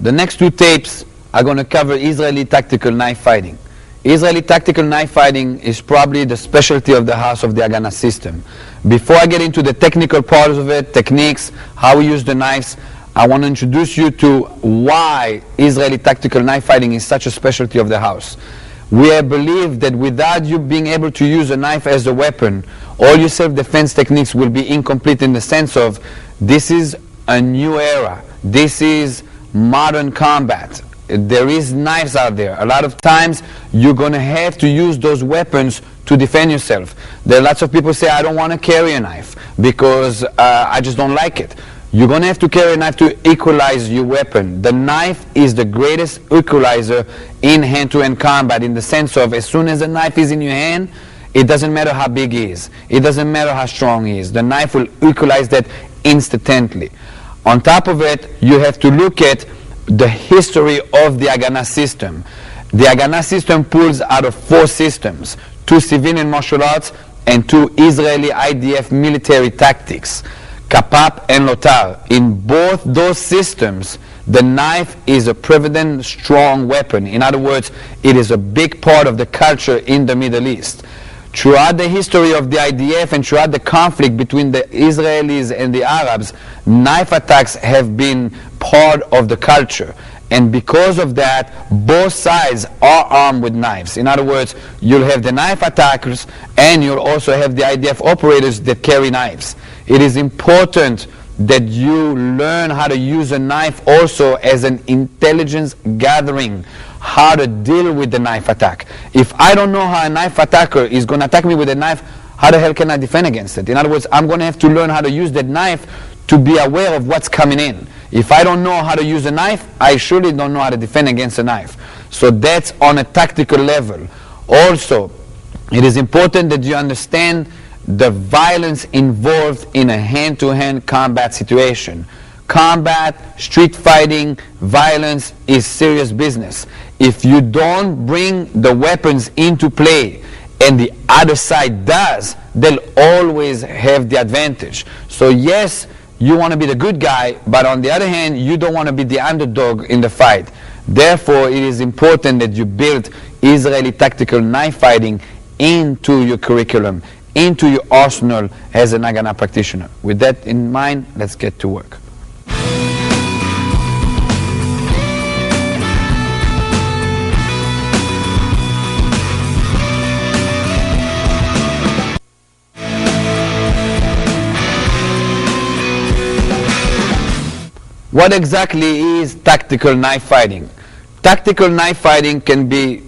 The next two tapes are going to cover Israeli tactical knife fighting. Israeli tactical knife fighting is probably the specialty of the house of the Haganah system. Before I get into the technical parts of it, techniques, how we use the knives, I want to introduce you to why Israeli tactical knife fighting is such a specialty of the house. We believe that without you being able to use a knife as a weapon, all your self-defense techniques will be incomplete, in the sense of this is a new era. This is modern combat. There is knives out there. A lot of times you're going to have to use those weapons to defend yourself. There are lots of people say, I don't want to carry a knife because I just don't like it. You're going to have to carry a knife to equalize your weapon. The knife is the greatest equalizer in hand-to-hand combat, in the sense of as soon as a knife is in your hand, it doesn't matter how big he is. It doesn't matter how strong he is. The knife will equalize that instantly. On top of it, you have to look at the history of the Haganah system. The Haganah system pulls out of 4 systems, 2 civilian martial arts and 2 Israeli IDF military tactics, Kapap and Lotar. In both those systems, the knife is a prevalent, strong weapon. In other words, it is a big part of the culture in the Middle East. Throughout the history of the IDF and throughout the conflict between the Israelis and the Arabs, knife attacks have been part of the culture. And because of that, both sides are armed with knives. In other words, you'll have the knife attackers and you'll also have the IDF operators that carry knives. It is important that you learn how to use a knife also as an intelligence gathering, how to deal with the knife attack. If I don't know how a knife attacker is going to attack me with a knife, how the hell can I defend against it? In other words, I'm going to have to learn how to use that knife to be aware of what's coming in. If I don't know how to use a knife, I surely don't know how to defend against a knife. So that's on a tactical level. Also, it is important that you understand the violence involved in a hand-to-hand combat situation. Combat, street fighting, violence is serious business. If you don't bring the weapons into play and the other side does, they'll always have the advantage. So yes, you want to be the good guy, but on the other hand, you don't want to be the underdog in the fight. Therefore, it is important that you build Israeli tactical knife fighting into your curriculum, into your arsenal as an Haganah practitioner. With that in mind, let's get to work. What exactly is tactical knife fighting? Tactical knife fighting can be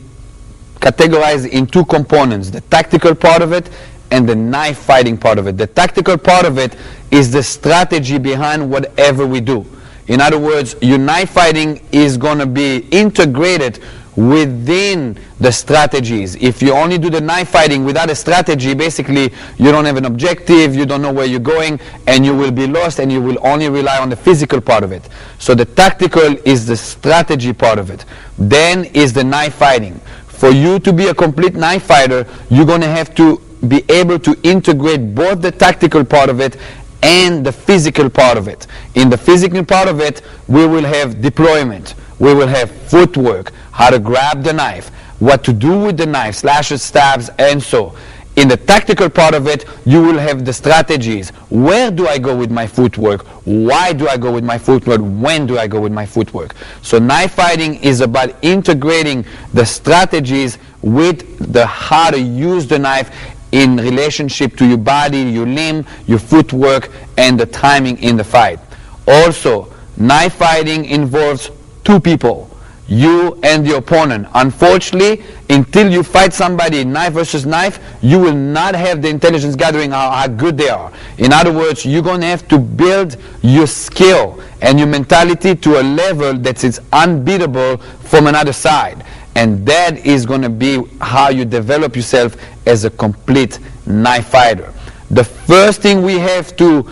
categorized in 2 components, the tactical part of it and the knife fighting part of it. The tactical part of it is the strategy behind whatever we do. In other words, your knife fighting is going to be integrated within the strategies. If you only do the knife fighting without a strategy, basically you don't have an objective, you don't know where you're going, and you will be lost, and you will only rely on the physical part of it. So the tactical is the strategy part of it. Then is the knife fighting. For you to be a complete knife fighter, you're going to have to be able to integrate both the tactical part of it and the physical part of it. In the physical part of it, we will have deployment, we will have footwork, how to grab the knife, what to do with the knife, slashes, stabs, and so. In the tactical part of it, you will have the strategies. Where do I go with my footwork? Why do I go with my footwork? When do I go with my footwork? So knife fighting is about integrating the strategies with the how to use the knife in relationship to your body, your limb, your footwork, and the timing in the fight. Also, knife fighting involves two people, you and the opponent. Unfortunately, until you fight somebody knife versus knife, you will not have the intelligence gathering how good they are. In other words, you're going to have to build your skill and your mentality to a level that is unbeatable from another side. And that is going to be how you develop yourself as a complete knife fighter. The first thing we have to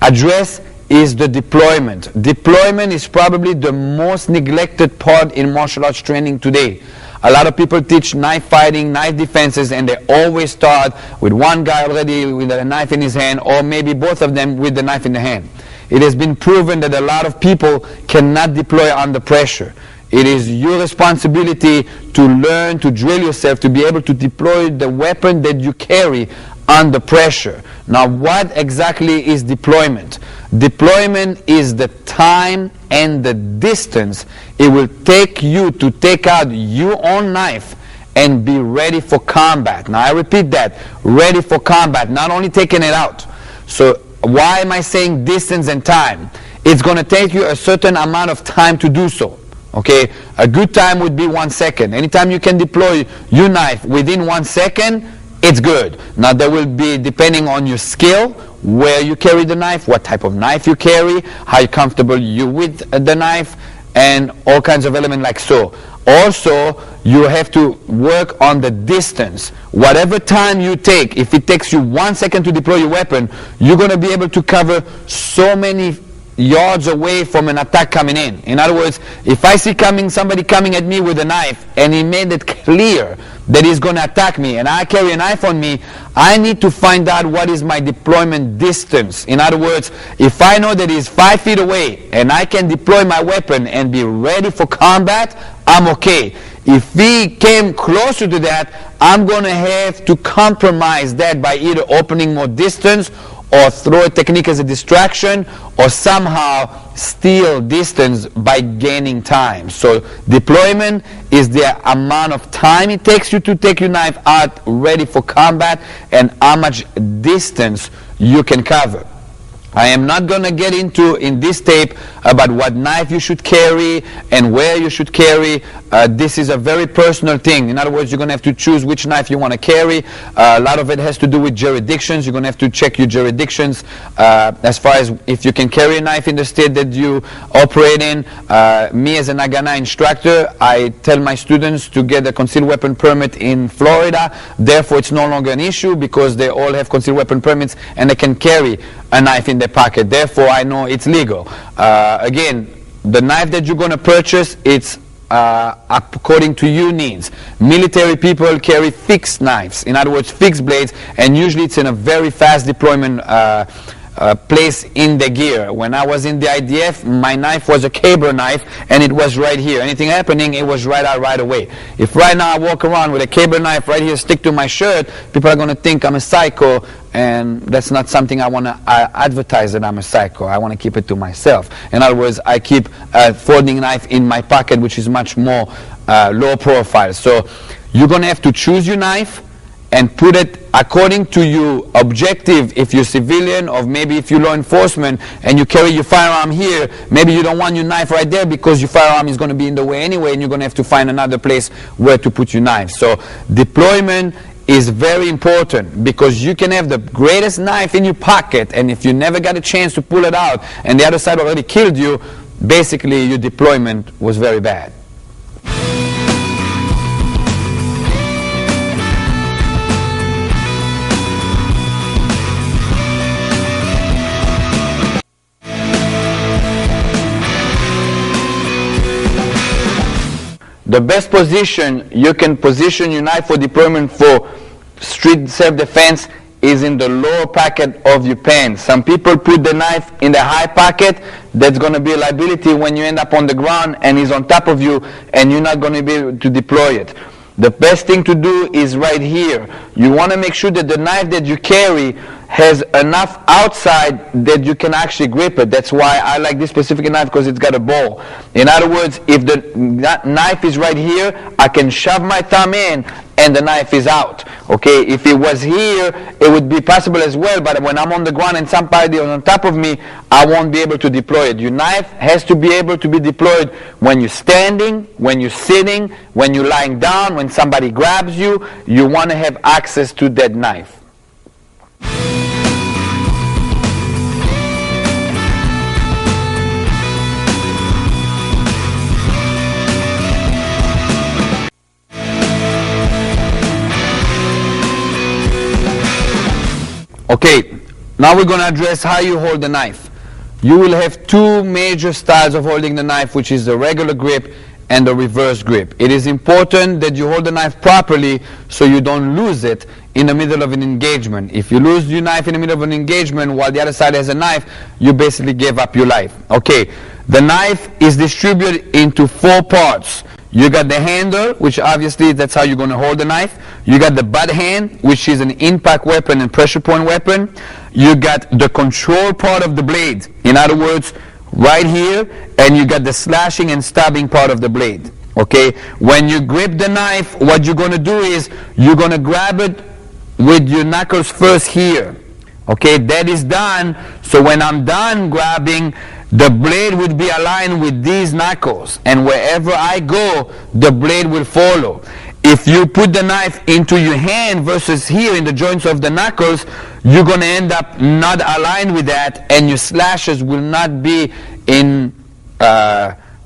address is the deployment. Deployment is probably the most neglected part in martial arts training today. A lot of people teach knife fighting, knife defenses, and they always start with one guy already with a knife in his hand, or maybe both of them with the knife in the hand. It has been proven that a lot of people cannot deploy under pressure. It is your responsibility to learn, to drill yourself, to be able to deploy the weapon that you carry under pressure. Now, what exactly is deployment? Deployment is the time and the distance it will take you to take out your own knife and be ready for combat. Now, I repeat that, ready for combat, not only taking it out. So, why am I saying distance and time? It's going to take you a certain amount of time to do so. Okay, a good time would be 1 second. Anytime you can deploy your knife within 1 second, it's good. Now there will be, depending on your skill, where you carry the knife, what type of knife you carry, how comfortable you with the knife, and all kinds of elements like so. Also, you have to work on the distance. Whatever time you take, if it takes you 1 second to deploy your weapon, you're going to be able to cover so many yards away from an attack coming in. In other words, if I see somebody coming at me with a knife and he made it clear that he's going to attack me and I carry a knife on me, I need to find out what is my deployment distance. In other words, if I know that he's 5 feet away and I can deploy my weapon and be ready for combat, I'm okay. If he came closer to that, I'm going to have to compromise that by either opening more distance or throw a technique as a distraction, or somehow steal distance by gaining time. So deployment is the amount of time it takes you to take your knife out ready for combat and how much distance you can cover. I am not going to get into in this tape about what knife you should carry and where you should carry. This is a very personal thing. In other words, you're going to have to choose which knife you want to carry. A lot of it has to do with jurisdictions. You're going to have to check your jurisdictions as far as if you can carry a knife in the state that you operate in. Me as an Haganah instructor, I tell my students to get a concealed weapon permit in Florida. Therefore, it's no longer an issue because they all have concealed weapon permits and they can carry a knife in their pocket. Therefore, I know it's legal. Again, the knife that you're going to purchase, it's according to your needs. Military people carry fixed knives, in other words, fixed blades, and usually it's in a very fast deployment place in the gear. When I was in the IDF, my knife was a caber knife, and it was right here. Anything happening, it was right out right away. If right now I walk around with a caber knife right here, stick to my shirt, people are going to think I'm a psycho, and that's not something I want to advertise that I'm a psycho. I want to keep it to myself. In other words, I keep a folding knife in my pocket, which is much more low profile. So you're going to have to choose your knife and put it according to your objective. If you're civilian, or maybe if you're law enforcement and you carry your firearm here, maybe you don't want your knife right there because your firearm is going to be in the way anyway, and you're going to have to find another place where to put your knife. So deployment is very important, because you can have the greatest knife in your pocket, and if you never got a chance to pull it out and the other side already killed you, basically your deployment was very bad. The best position you can position your knife for deployment for street self-defense is in the lower pocket of your pants. Some people put the knife in the high pocket. That's going to be a liability when you end up on the ground and he's on top of you and you're not going to be able to deploy it. The best thing to do is right here. You want to make sure that the knife that you carry has enough outside that you can actually grip it. That's why I like this specific knife, because it's got a ball. In other words, if the knife is right here, I can shove my thumb in and the knife is out. Okay, if it was here, it would be possible as well, but when I'm on the ground and somebody is on top of me, I won't be able to deploy it. Your knife has to be able to be deployed when you're standing, when you're sitting, when you're lying down, when somebody grabs you. You want to have access to that knife. Okay, now we're going to address how you hold the knife. You will have two major styles of holding the knife, which is the regular grip and the reverse grip. It is important that you hold the knife properly so you don't lose it in the middle of an engagement. If you lose your knife in the middle of an engagement while the other side has a knife, you basically gave up your life. Okay, the knife is distributed into 4 parts. You got the handle, which obviously that's how you're going to hold the knife. You got the butt hand, which is an impact weapon and pressure point weapon. You got the control part of the blade, in other words, right here, and you got the slashing and stabbing part of the blade. Okay, when you grip the knife, what you're going to do is you're going to grab it with your knuckles first here. Okay, that is done. So when I'm done grabbing, the blade would be aligned with these knuckles, and wherever I go, the blade will follow. If you put the knife into your hand versus here in the joints of the knuckles, you're going to end up not aligned with that, and your slashes will not be in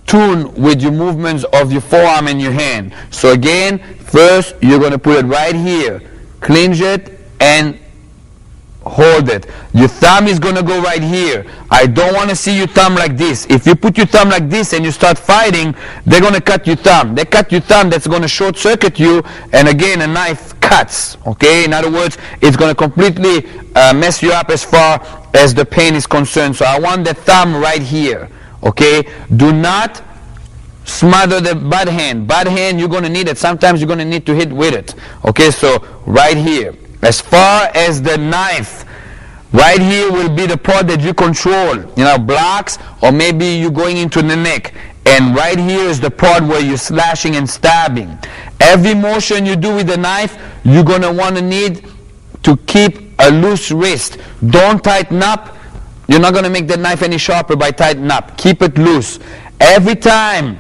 tune with your movements of your forearm and your hand. So again, first you're going to put it right here, clinch it, and hold it. Your thumb is going to go right here. I don't want to see your thumb like this. If you put your thumb like this and you start fighting, they're going to cut your thumb. They cut your thumb, that's going to short circuit you, and again, a knife cuts. Okay, in other words, it's going to completely mess you up as far as the pain is concerned. So I want the thumb right here. Okay, do not smother the butt hand. Butt hand, you're going to need it. Sometimes you're going to need to hit with it. Okay, so right here. As far as the knife, right here will be the part that you control, blocks, or maybe you're going into the neck. And right here is the part where you're slashing and stabbing. Every motion you do with the knife, you're going to want to need to keep a loose wrist. Don't tighten up. You're not going to make the knife any sharper by tightening up. Keep it loose. Every time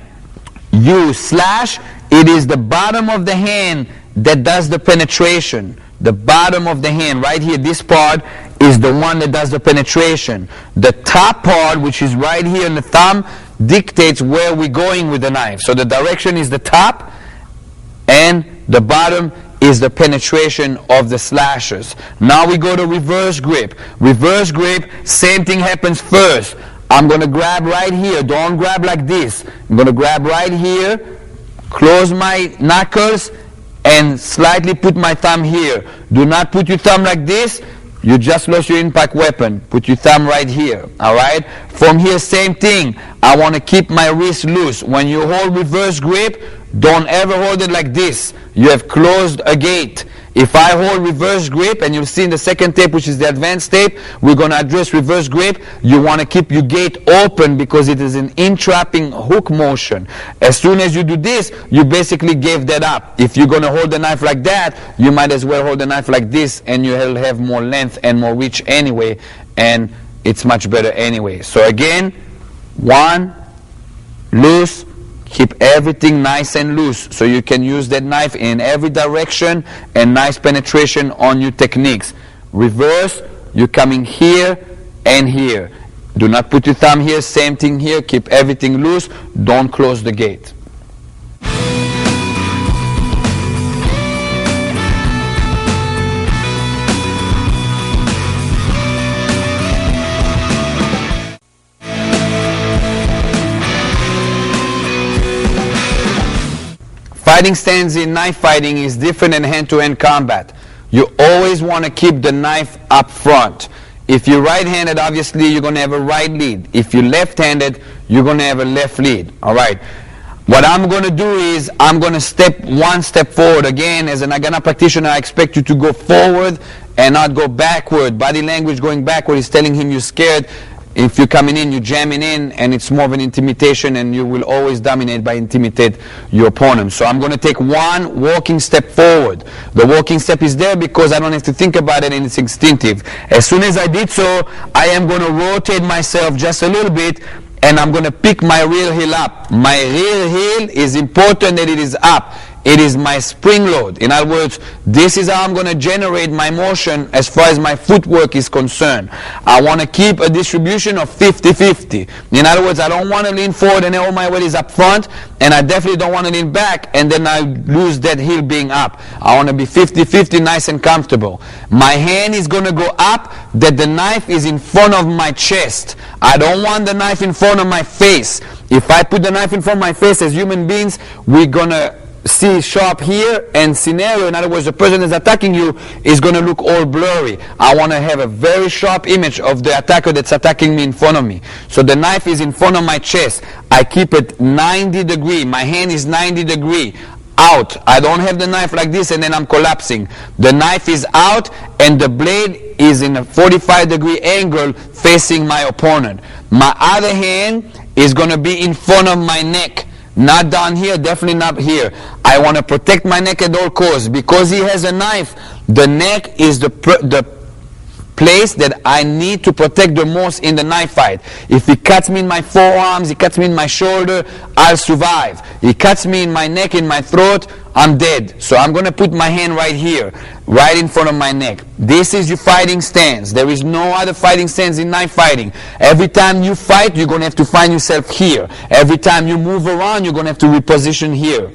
you slash, it is the bottom of the hand that does the penetration. The bottom of the hand, right here, this part is the one that does the penetration. The top part, which is right here in the thumb, dictates where we're going with the knife. So the direction is the top, and the bottom is the penetration of the slashes. Now we go to reverse grip. Reverse grip, same thing happens first. I'm going to grab right here. Don't grab like this. I'm going to grab right here, close my knuckles, and slightly put my thumb here. Do not put your thumb like this. You just lost your impact weapon. Put your thumb right here. Alright? From here, same thing. I want to keep my wrist loose. When you hold reverse grip, don't ever hold it like this. You have closed a gate. If I hold reverse grip, and you'll see in the second tape, which is the advanced tape, we're going to address reverse grip. You want to keep your gate open because it is an entrapping hook motion. As soon as you do this, you basically gave that up. If you're going to hold the knife like that, you might as well hold the knife like this, and you'll have more length and more reach anyway, and it's much better anyway. So again, 1, loose. Keep everything nice and loose so you can use that knife in every direction and nice penetration on your techniques. Reverse, you're coming here and here. Do not put your thumb here, same thing here. Keep everything loose. Don't close the gate. Fighting stance in knife fighting is different than hand-to-hand combat. You always want to keep the knife up front. If you're right-handed, obviously you're going to have a right lead. If you're left-handed, you're going to have a left lead. All right. What I'm going to do is I'm going to step one step forward. Again, as an Haganah practitioner, I expect you to go forward and not go backward. Body language going backward is telling him you're scared. If you're coming in, you're jamming in, and it's more of an intimidation, and you will always dominate by intimidate your opponent. So I'm going to take one walking step forward. The walking step is there because I don't have to think about it, and it's instinctive. As soon as I did so, I am going to rotate myself just a little bit, and I'm going to pick my rear heel up. My rear heel is important that it is up. It is my spring load. In other words, this is how I'm going to generate my motion as far as my footwork is concerned. I want to keep a distribution of 50-50. In other words, I don't want to lean forward and all my weight is up front, and I definitely don't want to lean back and then I lose that heel being up. I want to be 50-50, nice and comfortable. My hand is going to go up that the knife is in front of my chest. I don't want the knife in front of my face. If I put the knife in front of my face, as human beings, we're going to see sharp here and scenario. In other words, the person that's attacking you is going to look all blurry. I want to have a very sharp image of the attacker that's attacking me in front of me. So the knife is in front of my chest. I keep it 90 degree. My hand is 90 degree out. I don't have the knife like this and then I'm collapsing. The knife is out and the blade is in a 45 degree angle facing my opponent. My other hand is going to be in front of my neck. Not down here, definitely not here. I want to protect my neck at all costs. Because he has a knife, the neck is the place that I need to protect the most in the knife fight. If he cuts me in my forearms, he cuts me in my shoulder, I'll survive. He cuts me in my neck, in my throat, I'm dead. So I'm going to put my hand right here, right in front of my neck. This is your fighting stance. There is no other fighting stance in knife fighting. Every time you fight, you're going to have to find yourself here. Every time you move around, you're going to have to reposition here.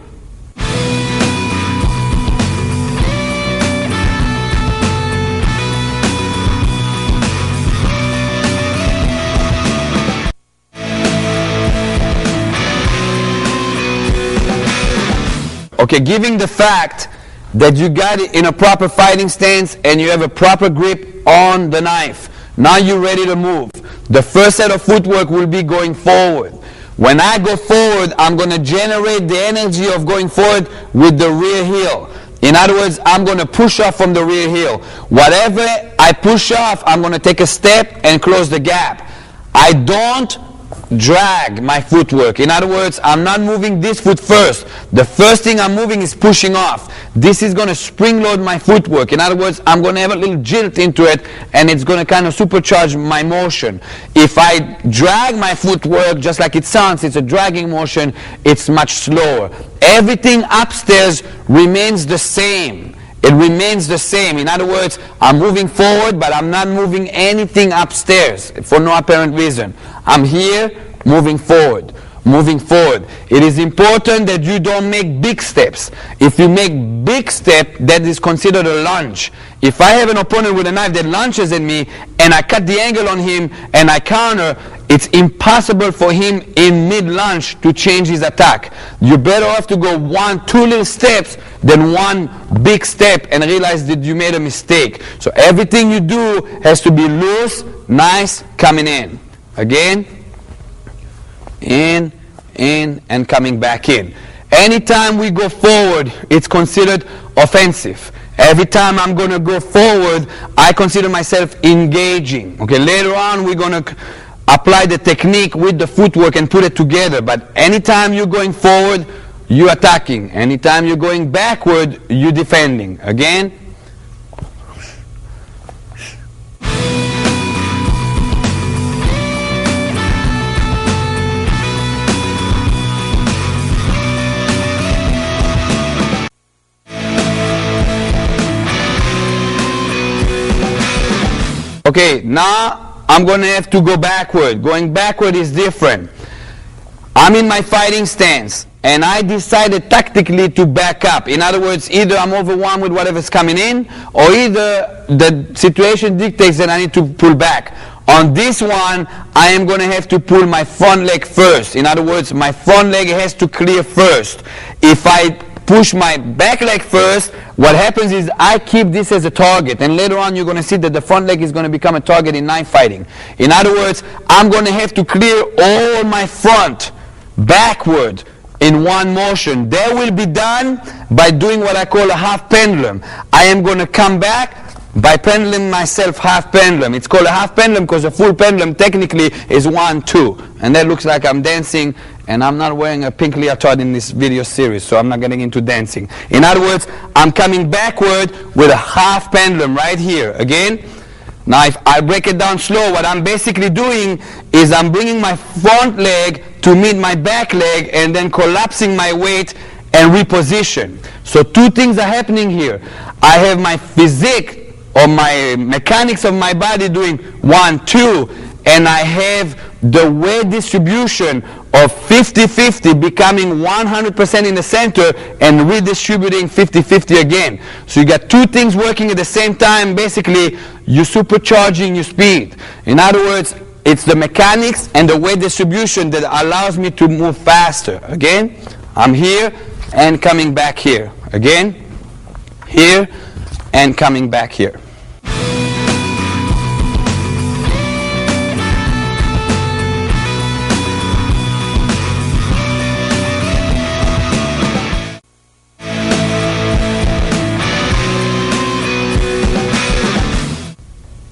Okay, given the fact that you got it in a proper fighting stance and you have a proper grip on the knife, now you're ready to move. The first set of footwork will be going forward. When I go forward, I'm going to generate the energy of going forward with the rear heel. In other words, I'm going to push off from the rear heel. Whatever I push off, I'm going to take a step and close the gap. I don't drag my footwork. In other words, I'm not moving this foot first. The first thing I'm moving is pushing off. This is going to spring load my footwork. In other words, I'm going to have a little jilt into it and it's going to kind of supercharge my motion. If I drag my footwork, just like it sounds, it's a dragging motion, it's much slower. Everything upstairs remains the same. It remains the same. In other words, I'm moving forward, but I'm not moving anything upstairs for no apparent reason. I'm here, moving forward. Moving forward. It is important that you don't make big steps. If you make big step, that is considered a lunge. If I have an opponent with a knife that lunges at me, and I cut the angle on him, and I counter, it's impossible for him in mid-lunge to change his attack. You're better off to go 1-2 little steps than one big step and realize that you made a mistake. So everything you do has to be loose, nice, coming in. Again, in, and coming back in. Anytime we go forward, it's considered offensive. Every time I'm going to go forward, I consider myself engaging. Okay, later on we're going to apply the technique with the footwork and put it together. But anytime you're going forward, you're attacking. Anytime you're going backward, you're defending. Again. Okay, now I'm going to have to go backward. Going backward is different. I'm in my fighting stance, and I decided tactically to back up. In other words, either I'm overwhelmed with whatever's coming in, or either the situation dictates that I need to pull back. On this one, I am going to have to pull my front leg first. In other words, my front leg has to clear first. If I push my back leg first, what happens is I keep this as a target, and later on you're going to see that the front leg is going to become a target in knife fighting. In other words, I'm going to have to clear all my front backward in one motion. That will be done by doing what I call a half pendulum. I am going to come back by pendulum myself, half pendulum. It's called a half pendulum because a full pendulum technically is 1, 2. And that looks like I'm dancing, and I'm not wearing a pink leotard in this video series, so I'm not getting into dancing. In other words, I'm coming backward with a half pendulum right here. Again, now if I break it down slow, what I'm basically doing is I'm bringing my front leg to meet my back leg and then collapsing my weight and reposition. So two things are happening here. I have my physique or my mechanics of my body doing 1, 2, and I have the weight distribution of 50-50 becoming 100% in the center and redistributing 50-50 again. So you got two things working at the same time. Basically, you're supercharging your speed. In other words, it's the mechanics and the weight distribution that allows me to move faster. Again, I'm here and coming back here. Again, here and coming back here.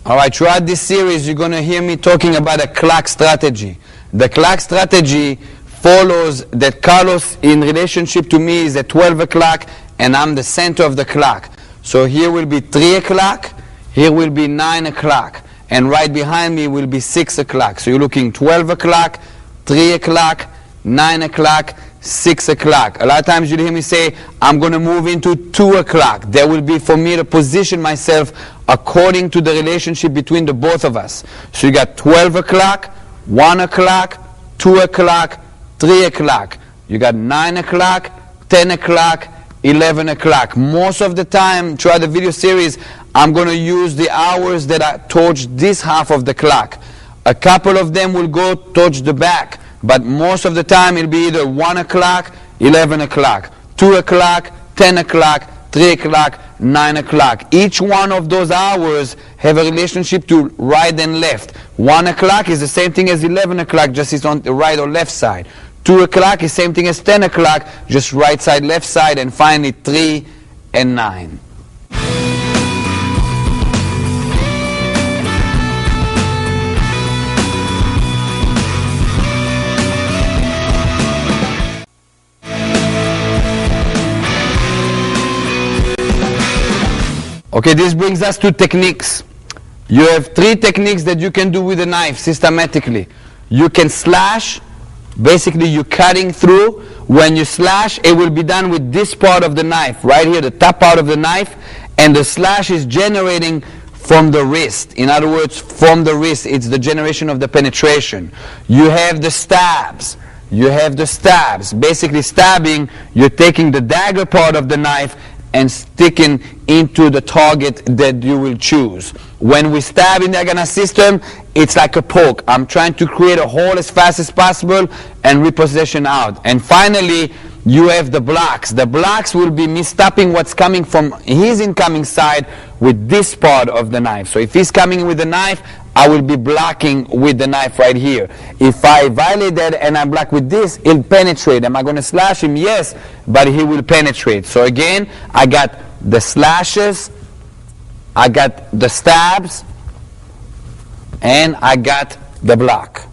Alright, throughout this series you're going to hear me talking about a clock strategy. The clock strategy follows that Carlos in relationship to me is at 12 o'clock and I'm the center of the clock. So here will be 3 o'clock, here will be 9 o'clock, and right behind me will be 6 o'clock. So you're looking 12 o'clock, 3 o'clock, 9 o'clock, 6 o'clock. A lot of times you'll hear me say, I'm going to move into 2 o'clock. That will be for me to position myself according to the relationship between the both of us. So you got 12 o'clock, 1 o'clock, 2 o'clock, 3 o'clock. You got 9 o'clock, 10 o'clock, 11 o'clock. Most of the time throughout the video series, I'm going to use the hours that are towards this half of the clock. A couple of them will go towards the back, but most of the time it'll be either 1 o'clock, 11 o'clock, 2 o'clock, 10 o'clock, 3 o'clock, 9 o'clock. Each one of those hours have a relationship to right and left. 1 o'clock is the same thing as 11 o'clock, just it's on the right or left side. 2 o'clock is same thing as 10 o'clock, just right side, left side, and finally 3 and 9. Okay, this brings us to techniques. You have 3 techniques that you can do with a knife systematically. You can slash, basically you're cutting through. When you slash, it will be done with this part of the knife, right here, the top part of the knife, and the slash is generating from the wrist. In other words, from the wrist, it's the generation of the penetration. You have the stabs. You have the stabs. Basically stabbing, you're taking the dagger part of the knife and sticking into the target that you will choose. When we stab in the Haganah system, it's like a poke. I'm trying to create a hole as fast as possible and reposition out. And finally, you have the blocks. The blocks will be me stopping what's coming from his incoming side with this part of the knife. So if he's coming with the knife, I will be blocking with the knife right here. If I violate that and I block with this, he'll penetrate. Am I going to slash him? Yes, but he will penetrate. So again, I got the slashes, I got the stabs, and I got the block.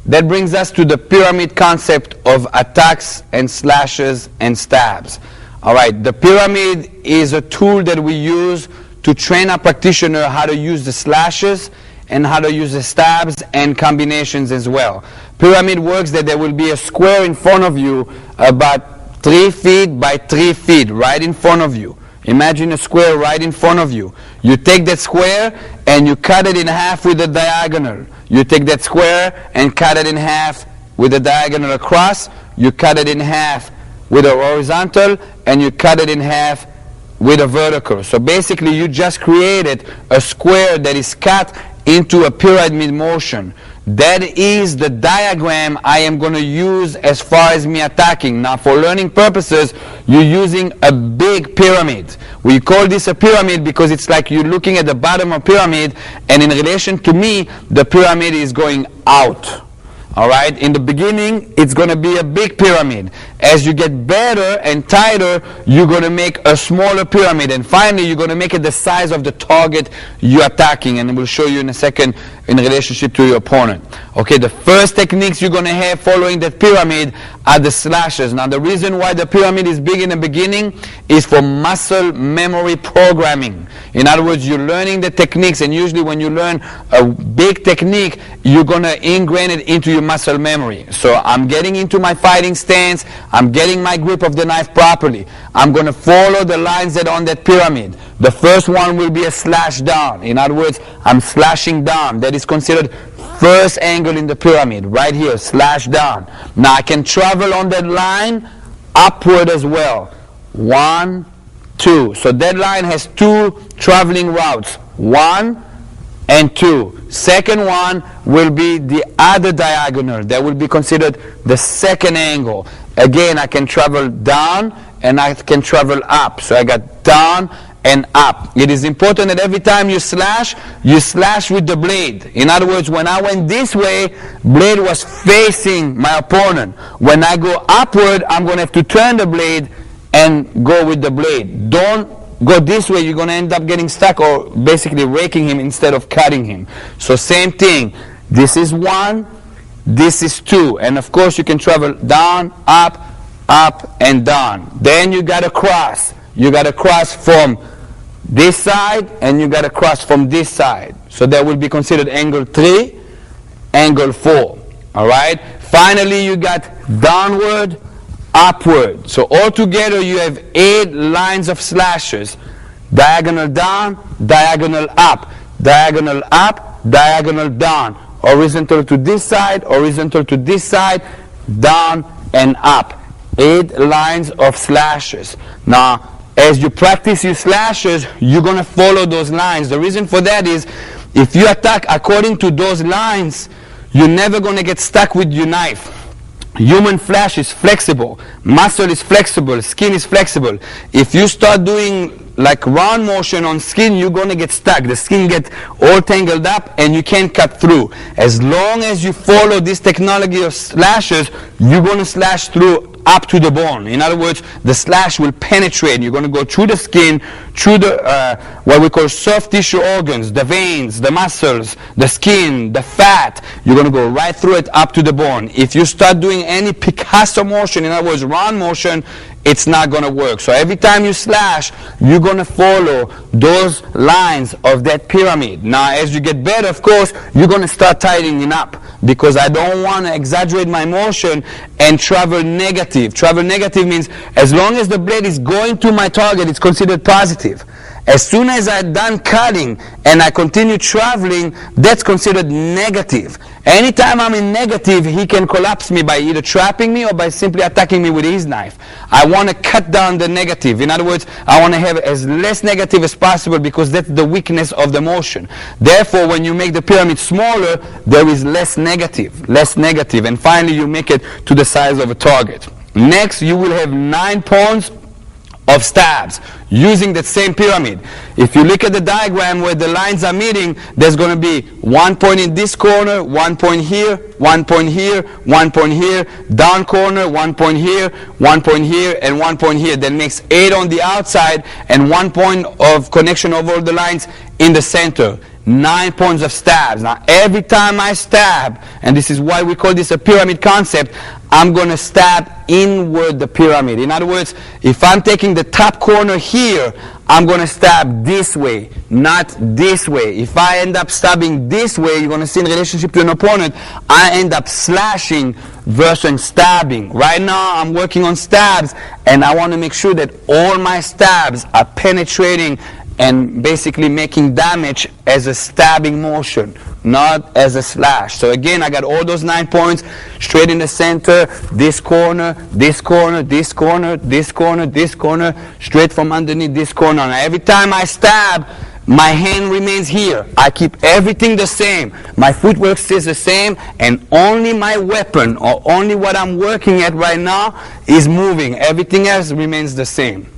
That brings us to the pyramid concept of attacks and slashes and stabs. Alright, the pyramid is a tool that we use to train a practitioner how to use the slashes and how to use the stabs and combinations as well. Pyramid works that there will be a square in front of you about 3 feet by 3 feet right in front of you. Imagine a square right in front of you. You take that square and you cut it in half with a diagonal. You take that square and cut it in half with a diagonal across. You cut it in half with a horizontal, and you cut it in half with a vertical. So basically you just created a square that is cut into a pyramid motion. That is the diagram I am going to use as far as me attacking. Now for learning purposes, you're using a big pyramid. We call this a pyramid because it's like you're looking at the bottom of a pyramid, and in relation to me, the pyramid is going out. All right, in the beginning, it's going to be a big pyramid. As you get better and tighter, you're going to make a smaller pyramid. And finally, you're going to make it the size of the target you're attacking. And we'll show you in a second in relationship to your opponent. Okay, the first techniques you're going to have following that pyramid are the slashes. Now, the reason why the pyramid is big in the beginning is for muscle memory programming. In other words, you're learning the techniques, and usually when you learn a big technique, you're going to ingrain it into your muscle memory. So I'm getting into my fighting stance, I'm getting my grip of the knife properly. I'm going to follow the lines that are on that pyramid. The first one will be a slash down. In other words, I'm slashing down. That is considered first angle in the pyramid, right here, slash down. Now I can travel on that line upward as well. 1, 2. So that line has 2 traveling routes. 1 and 2. Second one will be the other diagonal. That will be considered the second angle. Again, I can travel down and I can travel up. So I got down and up. It is important that every time you slash with the blade. In other words, when I went this way, blade was facing my opponent. When I go upward, I'm going to have to turn the blade and go with the blade. Don't go this way, you're going to end up getting stuck or basically raking him instead of cutting him. So same thing. This is 1, this is 2. And of course you can travel down, up, and down. Then you got to cross. You got to cross from this side and you got to cross from this side. So that will be considered angle 3, angle 4. Alright? Finally you got downward, upward. So altogether you have 8 lines of slashes. Diagonal down, diagonal up, diagonal up, diagonal down. Horizontal to this side, horizontal to this side, down and up. 8 lines of slashes. Now, as you practice your slashes, you're going to follow those lines. The reason for that is, if you attack according to those lines, you're never going to get stuck with your knife. Human flesh is flexible, muscle is flexible, skin is flexible. If you start doing like round motion on skin, you're going to get stuck. The skin gets all tangled up and you can't cut through. As long as you follow this technology of slashes, you're going to slash through up to the bone. In other words, the slash will penetrate. You're going to go through the skin, through the what we call soft tissue organs, the veins, the muscles, the skin, the fat. You're going to go right through it up to the bone. If you start doing any Picasso motion, in other words, round motion, it's not going to work. So every time you slash, you're going to follow those lines of that pyramid. Now, as you get better, of course, you're going to start tightening up, because I don't want to exaggerate my motion and travel negative. Travel negative means as long as the blade is going to my target, it's considered positive. As soon as I'm done cutting and I continue traveling, that's considered negative. Anytime I'm in negative, he can collapse me by either trapping me or by simply attacking me with his knife. I want to cut down the negative. In other words, I want to have as less negative as possible, because that's the weakness of the motion. Therefore, when you make the pyramid smaller, there is less negative. And finally, you make it to the size of a target. Next, you will have 9 points of stabs using that same pyramid. If you look at the diagram where the lines are meeting, there's going to be 1 point in this corner, 1 point here, 1 point here, 1 point here, down corner, 1 point here, 1 point here, and 1 point here. That makes 8 on the outside and 1 point of connection of all the lines in the center. 9 points of stabs. Now every time I stab, and this is why we call this a pyramid concept, I'm going to stab inward the pyramid. In other words, if I'm taking the top corner here, I'm going to stab this way, not this way. If I end up stabbing this way, you're going to see in relationship to an opponent, I end up slashing versus stabbing. Right now, I'm working on stabs, and I want to make sure that all my stabs are penetrating and basically making damage as a stabbing motion, not as a slash. So again, I got all those 9 points straight in the center, this corner, this corner, this corner, this corner, this corner, straight from underneath this corner. And every time I stab, my hand remains here. I keep everything the same. My footwork stays the same, and only my weapon, or only what I'm working at right now, is moving. Everything else remains the same.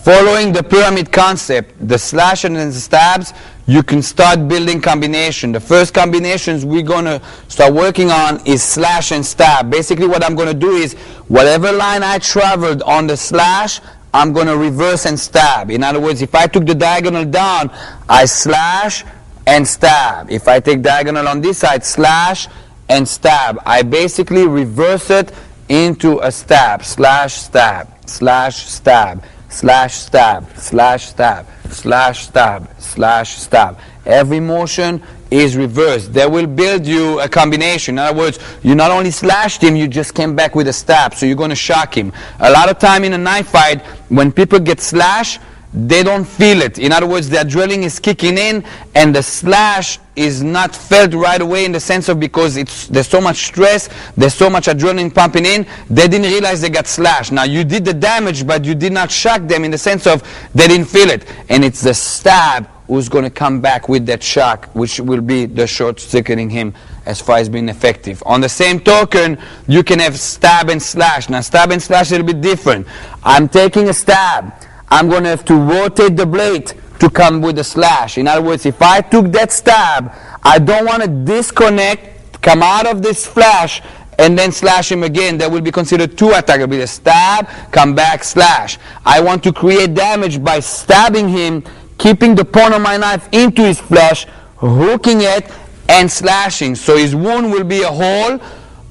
Following the pyramid concept, the slash and the stabs, you can start building combination. The first combinations we're going to start working on is slash and stab. Basically what I'm going to do is, whatever line I traveled on the slash, I'm going to reverse and stab. In other words, if I took the diagonal down, I slash and stab. If I take diagonal on this side, slash and stab. I basically reverse it into a stab. Slash, stab, slash, stab. Slash, stab, slash, stab, slash, stab, slash, stab. Every motion is reversed. They will build you a combination. In other words, you not only slashed him, you just came back with a stab, so you're going to shock him. A lot of time in a knife fight, when people get slashed, they don't feel it. In other words, the adrenaline is kicking in, and the slash is not felt right away, in the sense of, because there's so much stress, there's so much adrenaline pumping in, they didn't realize they got slashed. Now you did the damage, but you did not shock them, in the sense of they didn't feel it. And it's the stab who's going to come back with that shock, which will be the short-circuiting him as far as being effective. On the same token, you can have stab and slash. Now stab and slash is a little bit different. I'm taking a stab. I'm going to have to rotate the blade to come with a slash. In other words, if I took that stab, I don't want to disconnect, come out of this flash, and then slash him again. That will be considered two attacks. It will be the stab, come back, slash. I want to create damage by stabbing him, keeping the point of my knife into his flesh, hooking it, and slashing. So his wound will be a hole,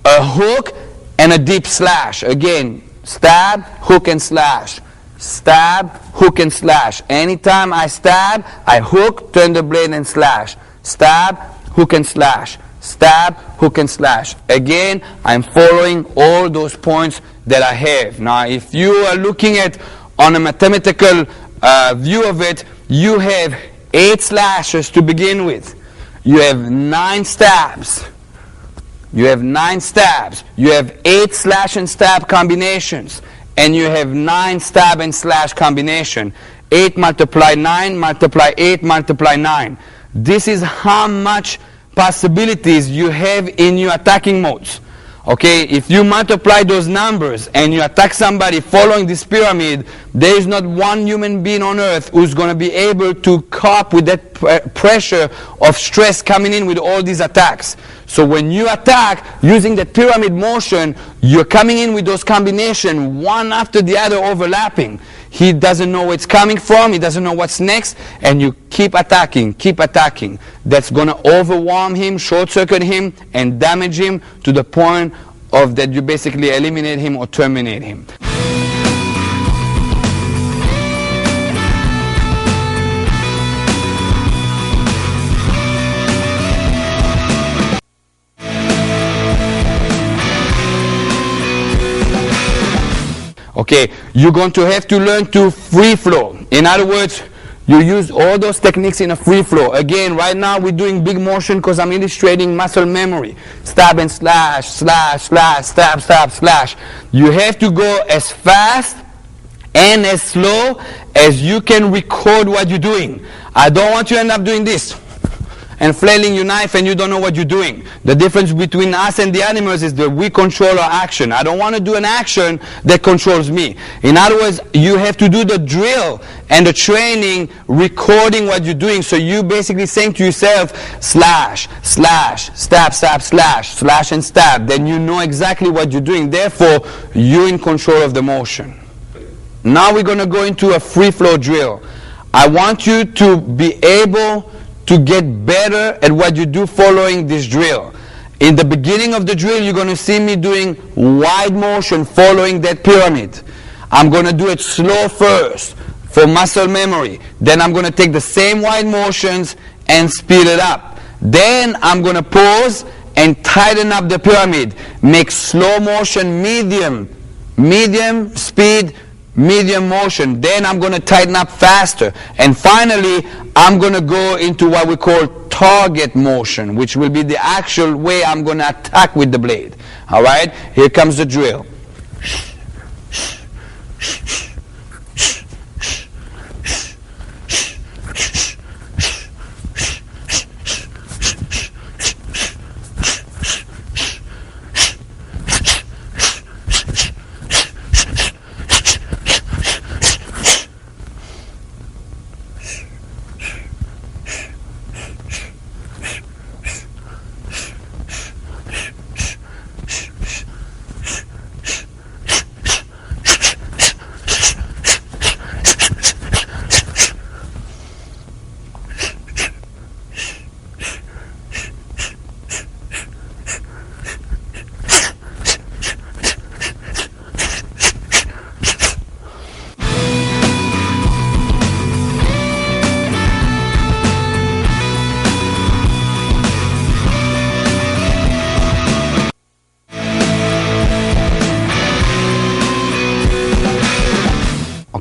a hook, and a deep slash. Again, stab, hook, and slash. Stab, hook, and slash. Anytime I stab, I hook, turn the blade, and slash. Stab, hook, and slash. Stab, hook, and slash. Again, I'm following all those points that I have. Now, if you are looking at on a mathematical view of it, you have 8 slashes to begin with. You have 9 stabs. You have 9 stabs. You have 8 slash and stab combinations. And you have 9 stab and slash combination. 8 multiply 9, multiply 8, multiply 9. This is how much possibilities you have in your attacking modes. Okay, if you multiply those numbers and you attack somebody following this pyramid, there is not one human being on earth who's going to be able to cope with that pressure of stress coming in with all these attacks. So when you attack using that pyramid motion, you're coming in with those combinations, one after the other, overlapping. He doesn't know where it's coming from, he doesn't know what's next, and you keep attacking, keep attacking. That's going to overwhelm him, short-circuit him, and damage him to the point of that you basically eliminate him or terminate him. Okay, you're going to have to learn to free flow. In other words, you use all those techniques in a free flow. Again, right now we're doing big motion because I'm illustrating muscle memory. Stab and slash, slash, slash, stab, stab, slash. You have to go as fast and as slow as you can record what you're doing. I don't want you to end up doing this and flailing your knife and you don't know what you're doing. The difference between us and the animals is that we control our action. I don't want to do an action that controls me. In other words, you have to do the drill and the training recording what you're doing. So you basically saying to yourself, slash, slash, stab, stab, slash, slash and stab. Then you know exactly what you're doing. Therefore, you're in control of the motion. Now we're going to go into a free flow drill. I want you to be able to get better at what you do following this drill. In the beginning of the drill, you're going to see me doing wide motion following that pyramid. I'm going to do it slow first for muscle memory. Then I'm going to take the same wide motions and speed it up. Then I'm going to pause and tighten up the pyramid. Make slow motion medium, medium speed, medium motion. Then I'm going to tighten up faster. And finally, I'm going to go into what we call target motion, which will be the actual way I'm going to attack with the blade. All right? Here comes the drill.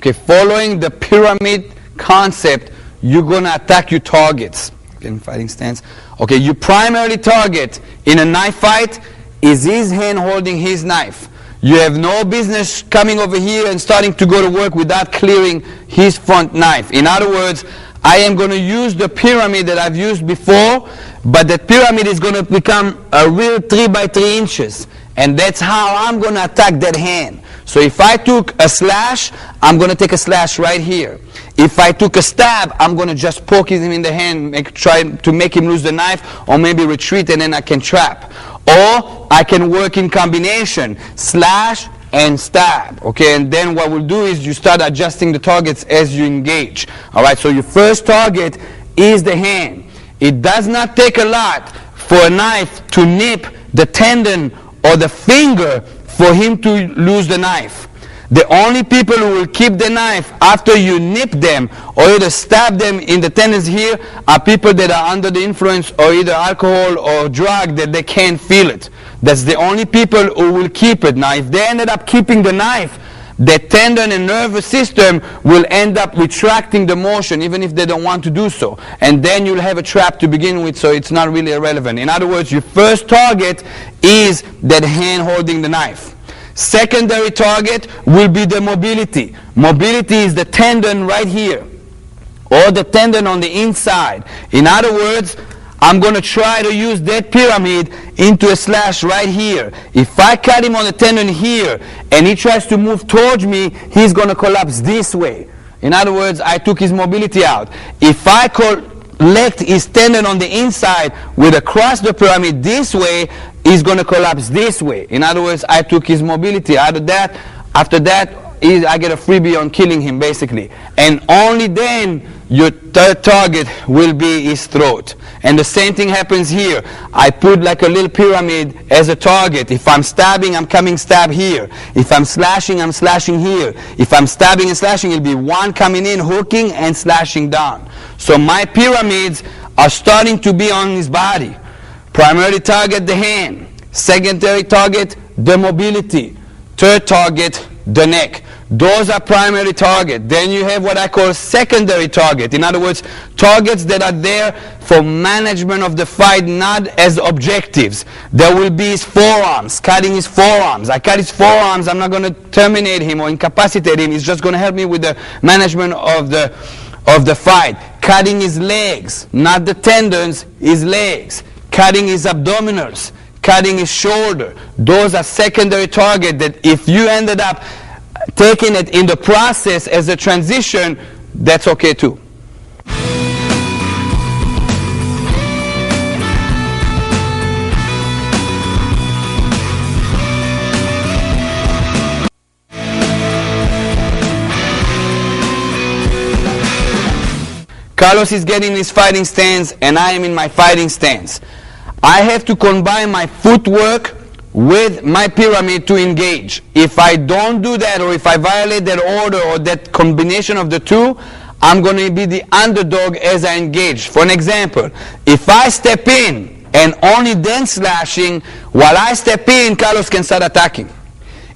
Okay, following the pyramid concept, you're going to attack your targets. In fighting stance. Okay, your primary target in a knife fight is his hand holding his knife. You have no business coming over here and starting to go to work without clearing his front knife. In other words, I am going to use the pyramid that I've used before, but that pyramid is going to become a real 3 by 3 inches. And that's how I'm going to attack that hand. So if I took a slash, I'm going to take a slash right here. If I took a stab, I'm going to just poke him in the hand, try to make him lose the knife, or maybe retreat and then I can trap. Or I can work in combination, slash and stab. Okay, and then what we'll do is you start adjusting the targets as you engage. All right, so your first target is the hand. It does not take a lot for a knife to nip the tendon or the finger for him to lose the knife. The only people who will keep the knife after you nip them or either stab them in the tendons here are people that are under the influence or either alcohol or drug that they can't feel it. That's the only people who will keep it. Now, if they ended up keeping the knife, the tendon and nervous system will end up retracting the motion even if they don't want to do so. And then you'll have a trap to begin with, so it's not really irrelevant. In other words, your first target is that hand holding the knife. Secondary target will be the mobility. Mobility is the tendon right here, or the tendon on the inside. In other words, I'm going to try to use that pyramid into a slash right here. If I cut him on the tendon here, and he tries to move towards me, he's going to collapse this way. In other words, I took his mobility out. If I collect his tendon on the inside with across the pyramid this way, he's going to collapse this way. In other words, I took his mobility out of that. After that, I get a freebie on killing him, basically. And only then your third target will be his throat. And the same thing happens here. I put like a little pyramid as a target. If I'm stabbing, I'm coming stab here. If I'm slashing, I'm slashing here. If I'm stabbing and slashing, it'll be one coming in, hooking, and slashing down. So my pyramids are starting to be on his body. Primary target, the hand. Secondary target, the mobility. Third target, the neck. Those are primary target. Then you have what I call secondary target. In other words, targets that are there for management of the fight, not as objectives. There will be his forearms, cutting his forearms. I cut his forearms, I'm not going to terminate him or incapacitate him. It's just going to help me with the management of the fight. Cutting his legs, not the tendons, his legs. Cutting his abdominals, cutting his shoulder. Those are secondary target that if you ended up taking it in the process as a transition, that's okay too. Carlos is getting his fighting stance and I am in my fighting stance. I have to combine my footwork with my pyramid to engage. If I don't do that, or if I violate that order or that combination of the two, I'm going to be the underdog as I engage. For an example, if I step in and only then slashing, while I step in, Carlos can start attacking.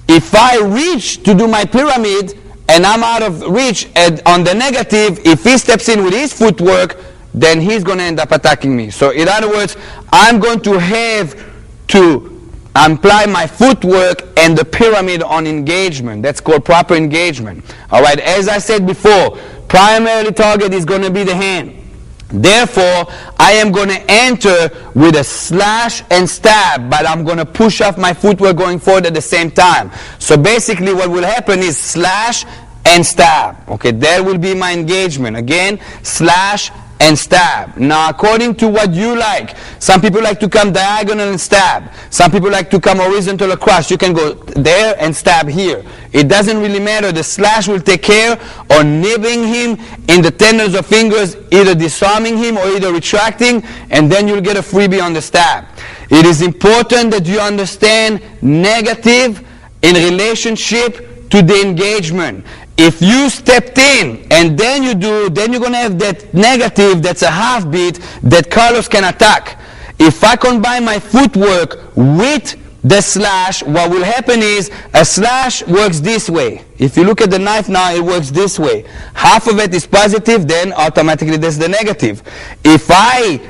If I reach to do my pyramid, and I'm out of reach, and on the negative, if he steps in with his footwork, then he's going to end up attacking me. So in other words, I'm going to have to apply my footwork and the pyramid on engagement. That's called proper engagement. All right, as I said before, primary target is going to be the hand. Therefore, I am going to enter with a slash and stab, but I'm going to push off my footwork going forward at the same time. So basically what will happen is slash and stab. Okay, that will be my engagement. Again, slash and stab. Now, according to what you like, some people like to come diagonal and stab. Some people like to come horizontal across. You can go there and stab here. It doesn't really matter. The slash will take care of nibbling him in the tendons of fingers, either disarming him or either retracting, and then you'll get a freebie on the stab. It is important that you understand negative in relationship to the engagement. If you stepped in and then you do, then you're going to have that negative that's a half beat that Carlos can attack. If I combine my footwork with the slash, what will happen is a slash works this way. If you look at the knife now, it works this way. Half of it is positive, then automatically there's the negative. If I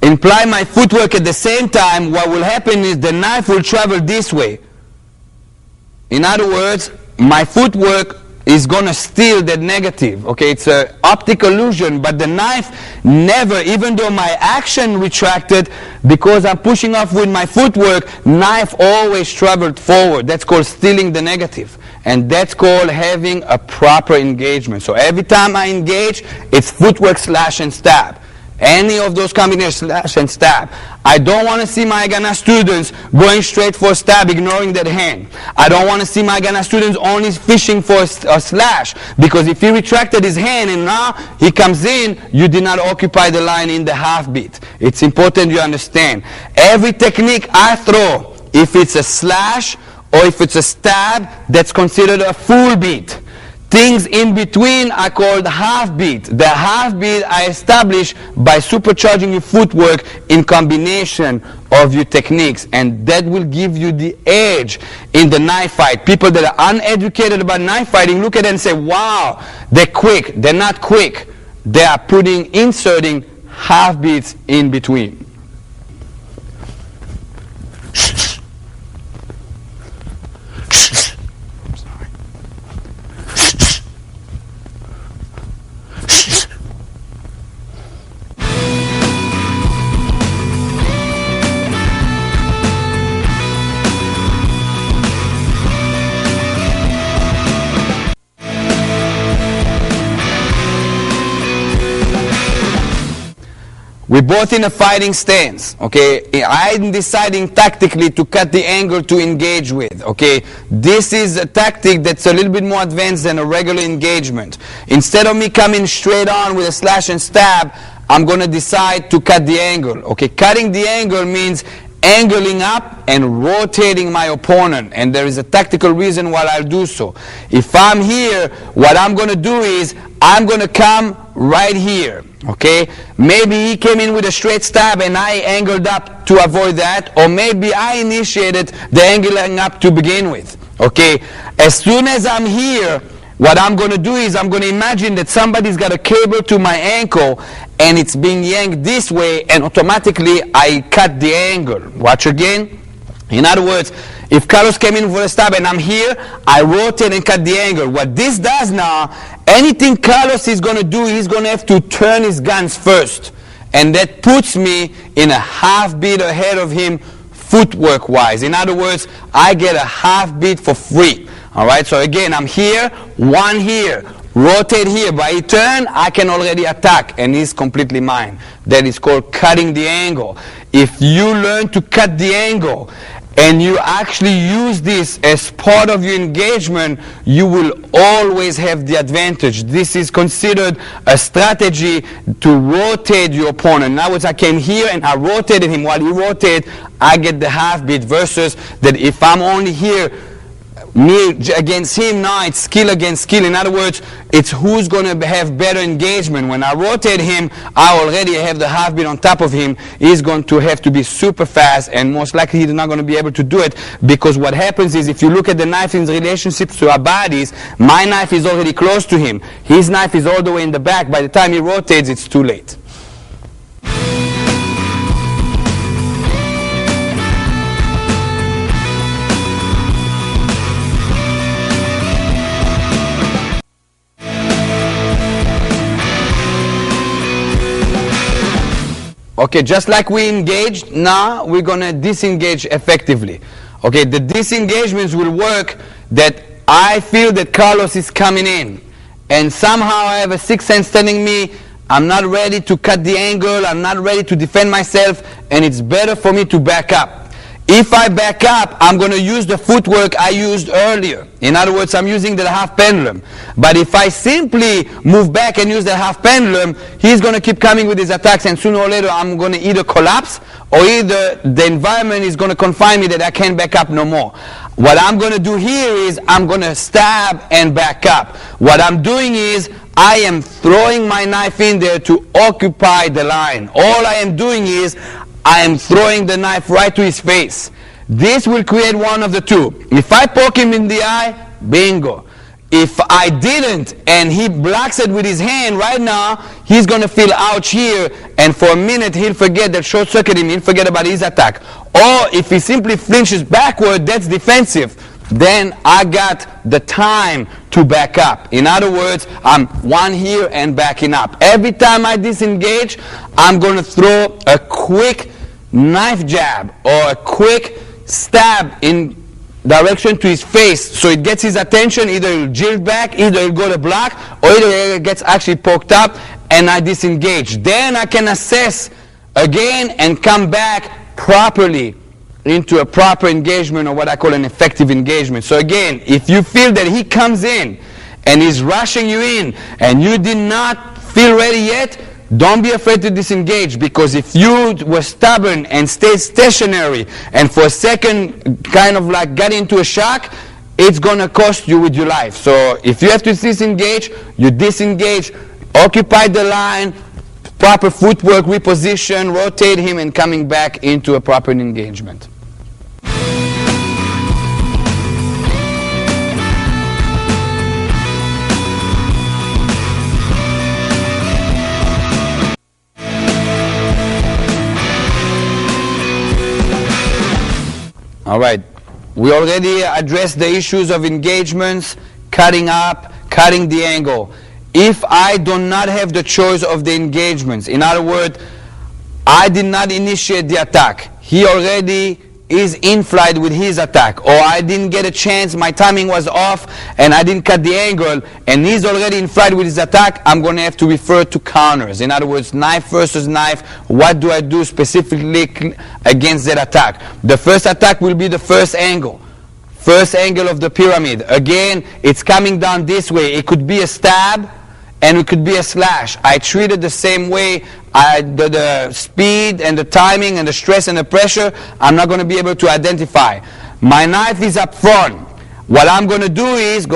imply my footwork at the same time, what will happen is the knife will travel this way. In other words, my footwork is going to steal that negative. Okay, it's an optic illusion, but the knife never, even though my action retracted, because I'm pushing off with my footwork, knife always traveled forward. That's called stealing the negative. And that's called having a proper engagement. So every time I engage, it's footwork, slash, and stab. Any of those combinations, slash and stab. I don't want to see my Haganah students going straight for a stab, ignoring that hand. I don't want to see my Haganah students only fishing for a slash, because if he retracted his hand and now he comes in, you did not occupy the line in the half beat. It's important you understand. Every technique I throw, if it's a slash or if it's a stab, that's considered a full beat. Things in between are called half beat. The half beat I establish by supercharging your footwork in combination of your techniques, and that will give you the edge in the knife fight. People that are uneducated about knife fighting look at it and say, wow, they're quick. They're not quick. They are inserting half beats in between. We're both in a fighting stance, okay? I'm deciding tactically to cut the angle to engage with, okay? This is a tactic that's a little bit more advanced than a regular engagement. Instead of me coming straight on with a slash and stab, I'm going to decide to cut the angle, okay? Cutting the angle means angling up and rotating my opponent, and there is a tactical reason why I'll do so. If I'm here, what I'm going to do is I'm going to come right here, okay? Maybe he came in with a straight stab and I angled up to avoid that, or maybe I initiated the angling up to begin with, okay? As soon as I'm here, what I'm going to do is I'm going to imagine that somebody's got a cable to my ankle and it's being yanked this way, and automatically I cut the angle. Watch again. In other words, if Carlos came in for a stab and I'm here, I rotate and cut the angle. What this does now, anything Carlos is going to do, he's going to have to turn his guns first. And that puts me in a half beat ahead of him footwork wise. In other words, I get a half beat for free. Alright, so again, I'm here, one here, rotate here. By a turn, I can already attack, and he's completely mine. That is called cutting the angle. If you learn to cut the angle, and you actually use this as part of your engagement, you will always have the advantage. This is considered a strategy to rotate your opponent. In other words, I came here and I rotated him. While he rotated, I get the half beat, versus that if I'm only here me against him. Now it's skill against skill. In other words, it's who's going to have better engagement. When I rotate him, I already have the half beat on top of him. He's going to have to be super fast, and most likely he's not going to be able to do it, because what happens is, if you look at the knife in relationship to our bodies, my knife is already close to him. His knife is all the way in the back. By the time he rotates, it's too late. Okay, just like we engaged, now we're going to disengage effectively. Okay, the disengagements will work that I feel that Carlos is coming in, and somehow I have a sixth sense telling me I'm not ready to cut the angle, I'm not ready to defend myself, and it's better for me to back up. If I back up, I'm going to use the footwork I used earlier. In other words, I'm using the half pendulum. But if I simply move back and use the half pendulum, he's going to keep coming with his attacks, and sooner or later I'm going to either collapse, or either the environment is going to confine me that I can't back up no more. What I'm going to do here is I'm going to stab and back up. What I'm doing is I am throwing my knife in there to occupy the line. All I am doing is I am throwing the knife right to his face. This will create one of the two. If I poke him in the eye, bingo. If I didn't and he blocks it with his hand right now, he's going to feel ouch here, and for a minute he'll forget that short circuit him, he'll forget about his attack. Or if he simply flinches backward, that's defensive. Then I got the time to back up. In other words, I'm one here and backing up. Every time I disengage, I'm going to throw a quick knife jab or a quick stab in direction to his face, so it gets his attention. Either he'll jilt back, either he'll go to block, or either it gets actually poked up, and I disengage. Then I can assess again and come back properly into a proper engagement, or what I call an effective engagement. So again, if you feel that he comes in and he's rushing you in and you did not feel ready yet, don't be afraid to disengage, because if you were stubborn and stayed stationary and for a second kind of like got into a shock, it's going to cost you with your life. So if you have to disengage, you disengage, occupy the line, proper footwork, reposition, rotate him, and coming back into a proper engagement. All right, we already addressed the issues of engagements, cutting up, cutting the angle. If I do not have the choice of the engagements, in other words, I did not initiate the attack, he already is in flight with his attack, or I didn't get a chance, my timing was off, and I didn't cut the angle, and he's already in flight with his attack, I'm going to have to refer to counters. In other words, knife versus knife, what do I do specifically against that attack? The first attack will be the first angle of the pyramid. Again, it's coming down this way. It could be a stab, and it could be a slash. I treat it the same way. The speed and the timing and the stress and the pressure, I'm not going to be able to identify. My knife is up front. What I'm going to do is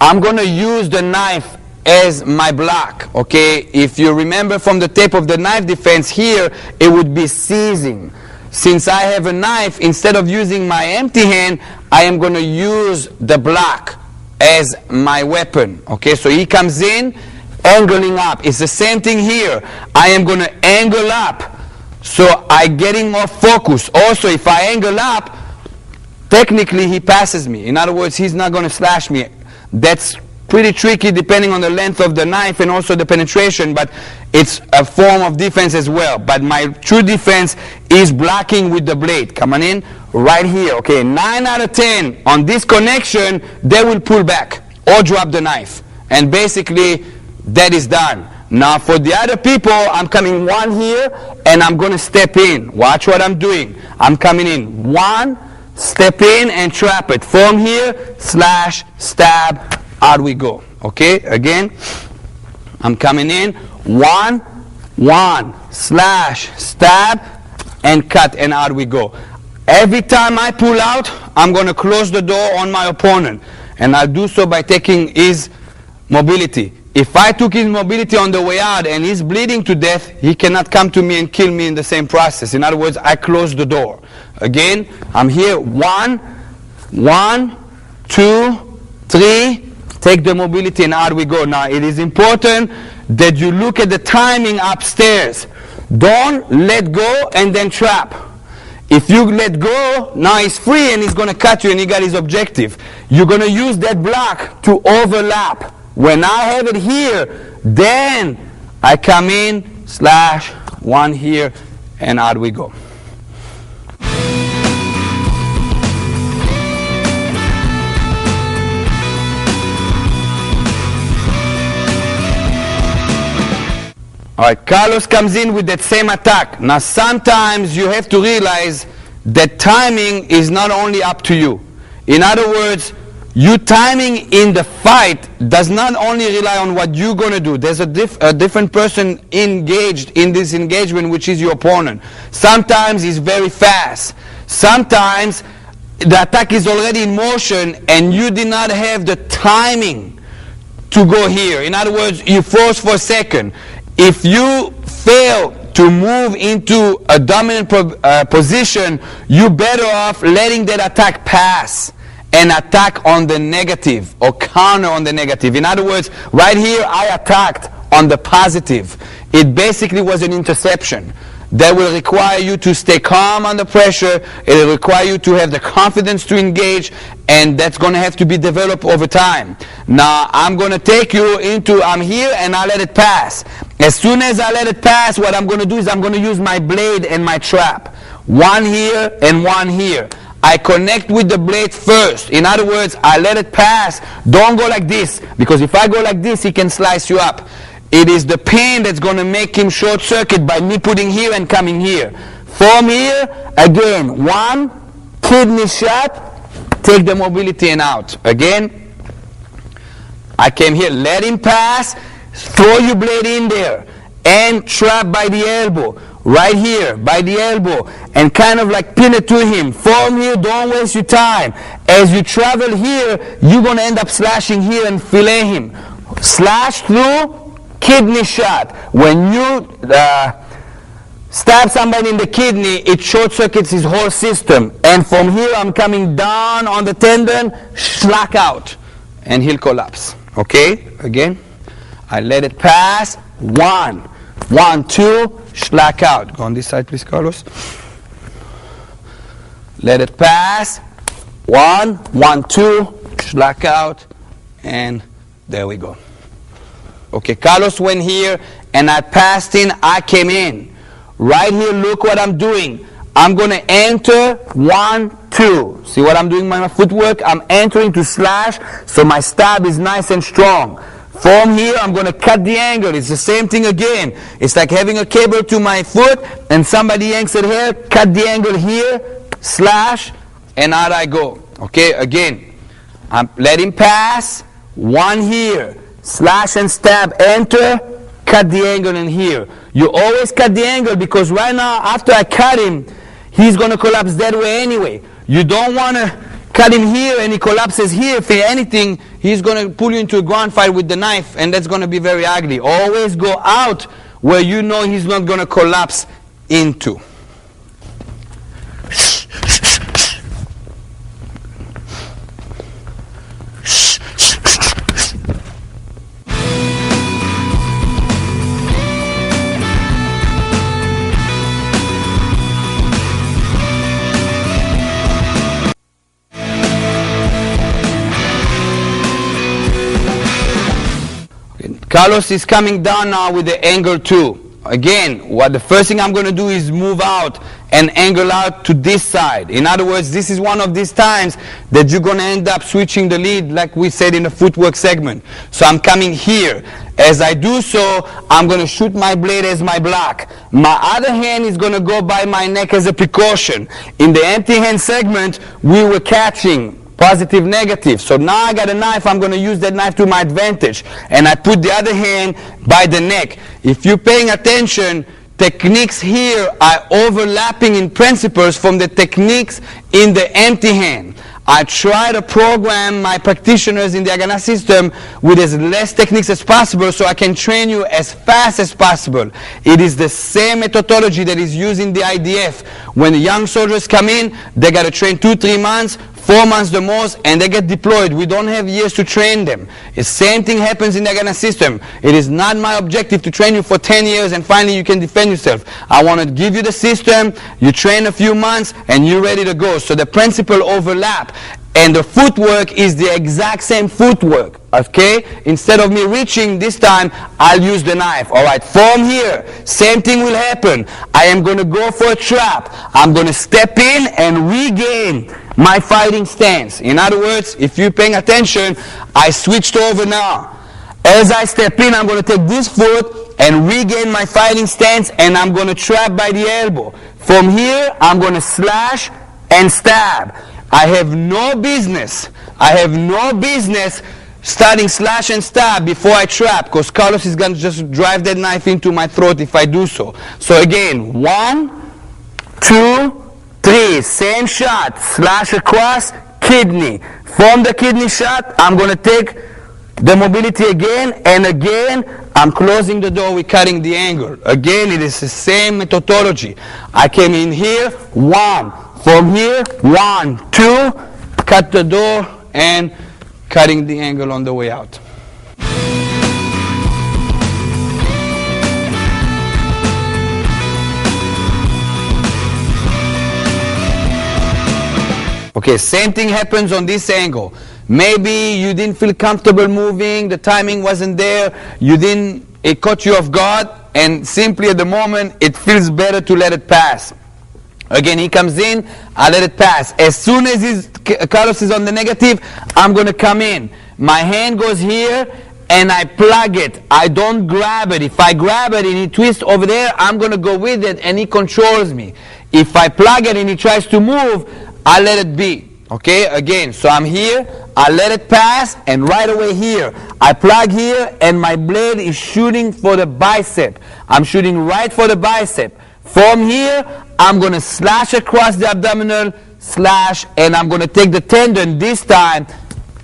I'm going to use the knife as my block. Okay, if you remember from the tape of the knife defense here, it would be seizing. Since I have a knife, instead of using my empty hand, I am going to use the block as my weapon. Okay, so he comes in, angling up. It's the same thing here. I am going to angle up, so I'm getting more focus. Also, if I angle up, technically he passes me. In other words, he's not going to slash me. That's pretty tricky depending on the length of the knife and also the penetration, but it's a form of defense as well. But my true defense is blocking with the blade. Coming in right here. Okay, 9 out of 10 on this connection, they will pull back or drop the knife. And basically, that is done. Now for the other people, I'm coming one here and I'm going to step in. Watch what I'm doing. I'm coming in. One, step in and trap it. Form here, slash, stab, out we go. Okay, again, I'm coming in. One, slash, stab, and cut, and out we go. Every time I pull out, I'm going to close the door on my opponent. And I'll do so by taking his mobility. If I took his mobility on the way out and he's bleeding to death, he cannot come to me and kill me in the same process. In other words, I close the door. Again, I'm here. 1, 2, 3. Take the mobility and out we go. Now, it is important that you look at the timing upstairs. Don't let go and then trap. If you let go, now he's free and he's going to cut you and he got his objective. You're going to use that block to overlap. When I have it here, then I come in, / 1 here, and out we go. All right, Carlos comes in with that same attack. Now, sometimes you have to realize that timing is not only up to you. In other words, you timing in the fight does not only rely on what you're going to do. There's a different person engaged in this engagement, which is your opponent. Sometimes he's very fast. Sometimes the attack is already in motion and you did not have the timing to go here. In other words, you froze for a second. If you fail to move into a dominant position, you're better off letting that attack pass and attack on the negative or counter on the negative. In other words, right here I attacked on the positive. It basically was an interception. That will require you to stay calm under pressure. It will require you to have the confidence to engage, and that's going to have to be developed over time. Now, I'm going to take you into, I'm here and I let it pass. As soon as I let it pass, what I'm going to do is I'm going to use my blade and my trap. 1 here and 1 here. I connect with the blade first. In other words, I let it pass. Don't go like this, because if I go like this, he can slice you up. It is the pain that's going to make him short circuit by me putting here and coming here. From here, again, 1 kidney shot, take the mobility and out. Again, I came here, let him pass, throw your blade in there, and trap by the elbow. Right here, by the elbow, and kind of like pin it to him. From here, don't waste your time. As you travel here, you're going to end up slashing here and fillet him. Slash through, kidney shot. When you stab somebody in the kidney, it short circuits his whole system. And from here, I'm coming down on the tendon, slack out, and he'll collapse. Okay? Again, I let it pass. 1, 2, slack out. Go on this side, please, Carlos. Let it pass. 1, 2, slack out, and there we go. Okay, Carlos went here, and I passed in, I came in. Right here, look what I'm doing. I'm going to enter 1, 2. See what I'm doing, my footwork? I'm entering to slash, so my stab is nice and strong. From here, I'm going to cut the angle. It's the same thing again. It's like having a cable to my foot, and somebody yanks it here, cut the angle here, slash, and out I go. Okay, again, I'm letting pass, 1 here. Slash and stab, enter, cut the angle in here. You always cut the angle because right now, after I cut him, he's going to collapse that way anyway. You don't want to cut him here and he collapses here. If anything, he's going to pull you into a ground fight with the knife, and that's going to be very ugly. Always go out where you know he's not going to collapse into. Carlos is coming down now with the angle 2. Again, the first thing I'm going to do is move out and angle out to this side. In other words, this is one of these times that you're going to end up switching the lead, like we said in the footwork segment. So I'm coming here. As I do so, I'm going to shoot my blade as my block. My other hand is going to go by my neck as a precaution. In the empty hand segment, we were catching positive, negative. So now I got a knife, I'm going to use that knife to my advantage. And I put the other hand by the neck. If you're paying attention techniques here are overlapping in principles from the techniques in the empty hand. I try to program my practitioners in the Haganah system with as less techniques as possible so I can train you as fast as possible. It is the same methodology that is used in the IDF. When the young soldiers come in, they got to train 2-3 months, 4 months the most, and they get deployed. We don't have years to train them. The same thing happens in the Haganah system. It is not my objective to train you for 10 years and finally you can defend yourself. I want to give you the system, you train a few months, and you're ready to go. So the principle overlap. And the footwork is the exact same footwork, okay? Instead of me reaching this time, I'll use the knife. All right, from here, same thing will happen. I am going to go for a trap. I'm going to step in and regain my fighting stance. In other words, if you're paying attention, I switched over now. As I step in, I'm going to take this foot and regain my fighting stance, and I'm going to trap by the elbow. From here, I'm going to slash and stab. I have no business starting slash and stab before I trap, because Carlos is going to just drive that knife into my throat if I do so. So again, 1, 2, 3, same shot, slash across, kidney. From the kidney shot, I'm going to take the mobility again, and again, I'm closing the door, we're cutting the angle. Again, it is the same methodology. I came in here, 1. From here, 1, 2, cut the door, and cutting the angle on the way out. Okay, same thing happens on this angle. Maybe you didn't feel comfortable moving, the timing wasn't there, it caught you off guard, and simply at the moment, it feels better to let it pass. Again, he comes in, I let it pass. As soon as Carlos is on the negative, I'm going to come in. My hand goes here, and I plug it. I don't grab it. If I grab it and he twists over there, I'm going to go with it, and he controls me. If I plug it and he tries to move, I let it be. Okay, again, so I'm here, I let it pass, and right away here, I plug here, and my blade is shooting for the bicep. I'm shooting right for the bicep. From here, I'm going to slash across the abdominal, slash, and I'm going to take the tendon this time,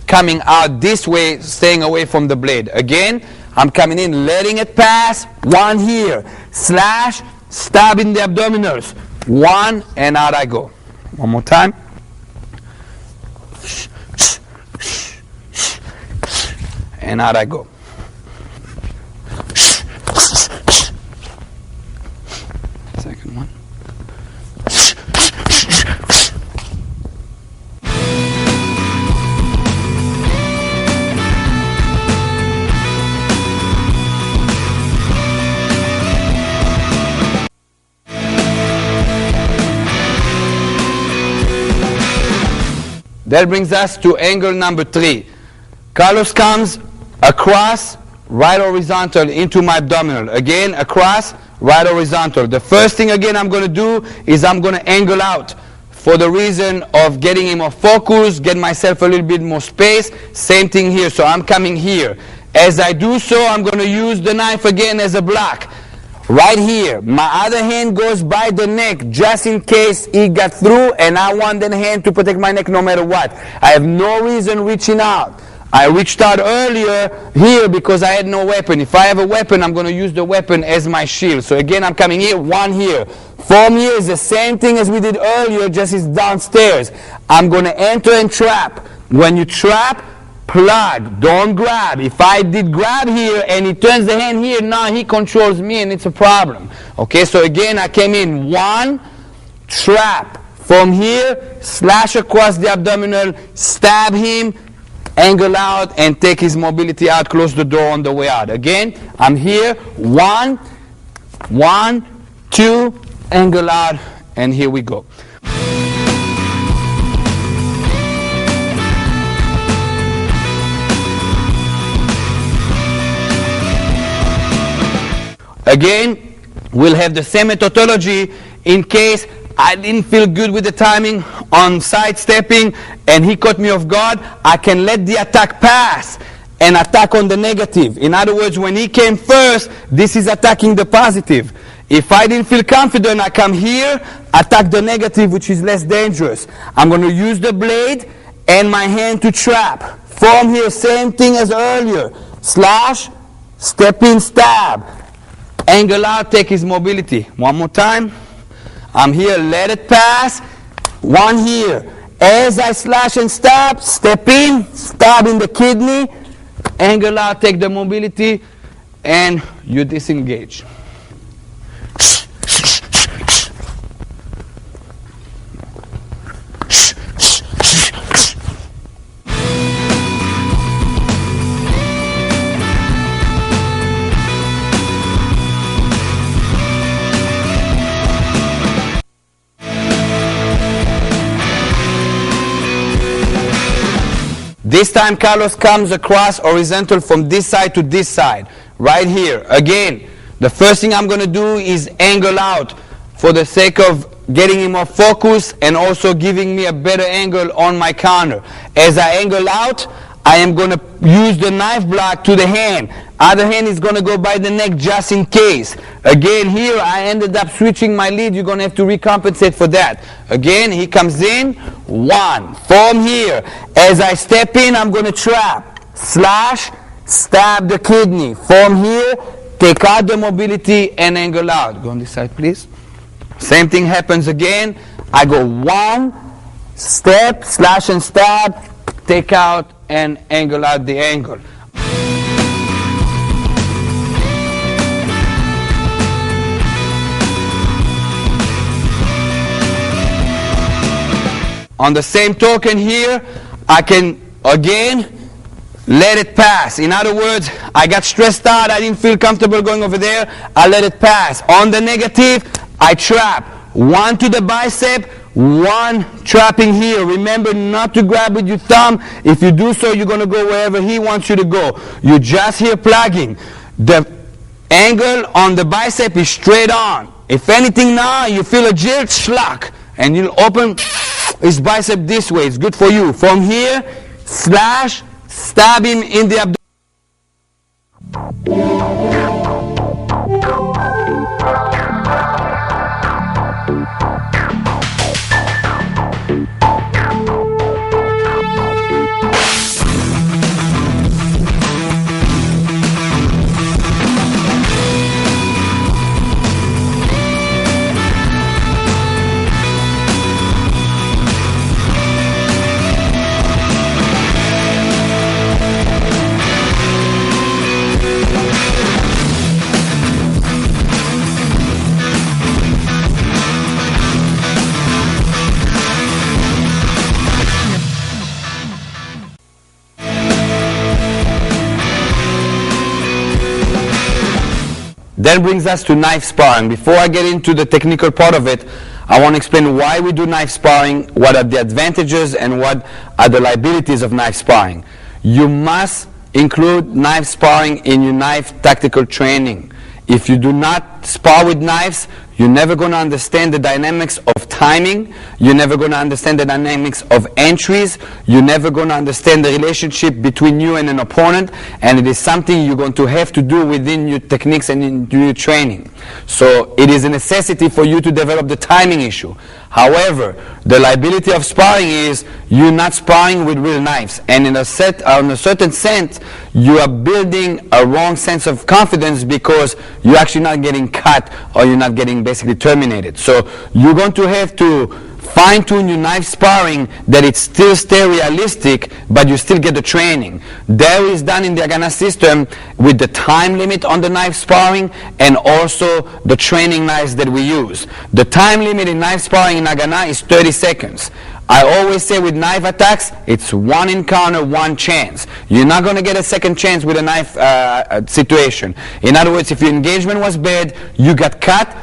coming out this way, staying away from the blade. Again, I'm coming in, letting it pass, 1 here, slash, stab in the abdominals, 1, and out I go. One more time. And out I go. Second one. That brings us to angle number 3. Carlos comes across, right horizontal into my abdominal. Again, across, right horizontal. The first thing again I'm going to do is I'm going to angle out for the reason of getting him more focus, get myself a little bit more space. Same thing here. So I'm coming here. As I do so, I'm going to use the knife again as a block. Right here, my other hand goes by the neck just in case he got through, and I want that hand to protect my neck no matter what. I have no reason reaching out. I reached out earlier here because I had no weapon. If I have a weapon, I'm going to use the weapon as my shield. So again, I'm coming here, 1 here. From here is the same thing as we did earlier, just is downstairs. I'm going to enter and trap. When you trap, plug, don't grab. If I did grab here and he turns the hand here, now he controls me and it's a problem. Okay, so again, I came in, 1, trap. From here, slash across the abdominal, stab him, angle out, and take his mobility out, close the door on the way out. Again, I'm here, 1, 2, angle out, and here we go. Again, we'll have the same methodology in case I didn't feel good with the timing on sidestepping and he caught me off guard. I can let the attack pass and attack on the negative. In other words, when he came first, this is attacking the positive. If I didn't feel confident, I come here, attack the negative, which is less dangerous. I'm going to use the blade and my hand to trap. From here, same thing as earlier. Slash, step in, stab. Angle out, take his mobility. One more time. I'm here, let it pass. One here. As I slash and stab, step in, stab in the kidney. Angle out, take the mobility, and you disengage. This time Carlos comes across horizontal from this side to this side, right here. Again, the first thing I'm going to do is angle out for the sake of getting him off focus and also giving me a better angle on my counter. As I angle out, I am going to use the knife block to the hand. Other hand is going to go by the neck just in case. Again, here I ended up switching my lead. You're going to have to recompensate for that. Again, he comes in. One. From here, as I step in, I'm going to trap. Slash, stab the kidney. From here, take out the mobility and angle out. Go on this side, please. Same thing happens again. I go one, step, slash and stab, take out and angle out the angle. On the same token here, I can again let it pass. In other words, I got stressed out, I didn't feel comfortable going over there, I let it pass. On the negative, I trap. One to the bicep, one trapping here. Remember not to grab with your thumb. If you do so, you're going to go wherever he wants you to go. You're just here plugging. The angle on the bicep is straight on. If anything now, you feel a jilt, schlock, and you'll open his bicep this way. It's good for you. From here, slash, stab him in the abdomen. That brings us to knife sparring. Before I get into the technical part of it, I want to explain why we do knife sparring, what are the advantages and what are the liabilities of knife sparring. You must include knife sparring in your knife tactical training. If you do not spar with knives, you're never going to understand the dynamics of timing. You're never going to understand the dynamics of entries. You're never going to understand the relationship between you and an opponent. And it is something you're going to have to do within your techniques and in your training. So it is a necessity for you to develop the timing issue. However, the liability of sparring is you're not sparring with real knives. And in a certain sense, you are building a wrong sense of confidence because you're actually not getting cut or you're not getting basically terminated. So you're going to have to fine-tune your knife sparring that it still stay realistic, but you still get the training. That is done in the Haganah system with the time limit on the knife sparring and also the training knives that we use. The time limit in knife sparring in Haganah is 30 seconds. I always say with knife attacks, it's one encounter, one chance. You're not going to get a second chance with a knife situation. In other words, if your engagement was bad, you got cut,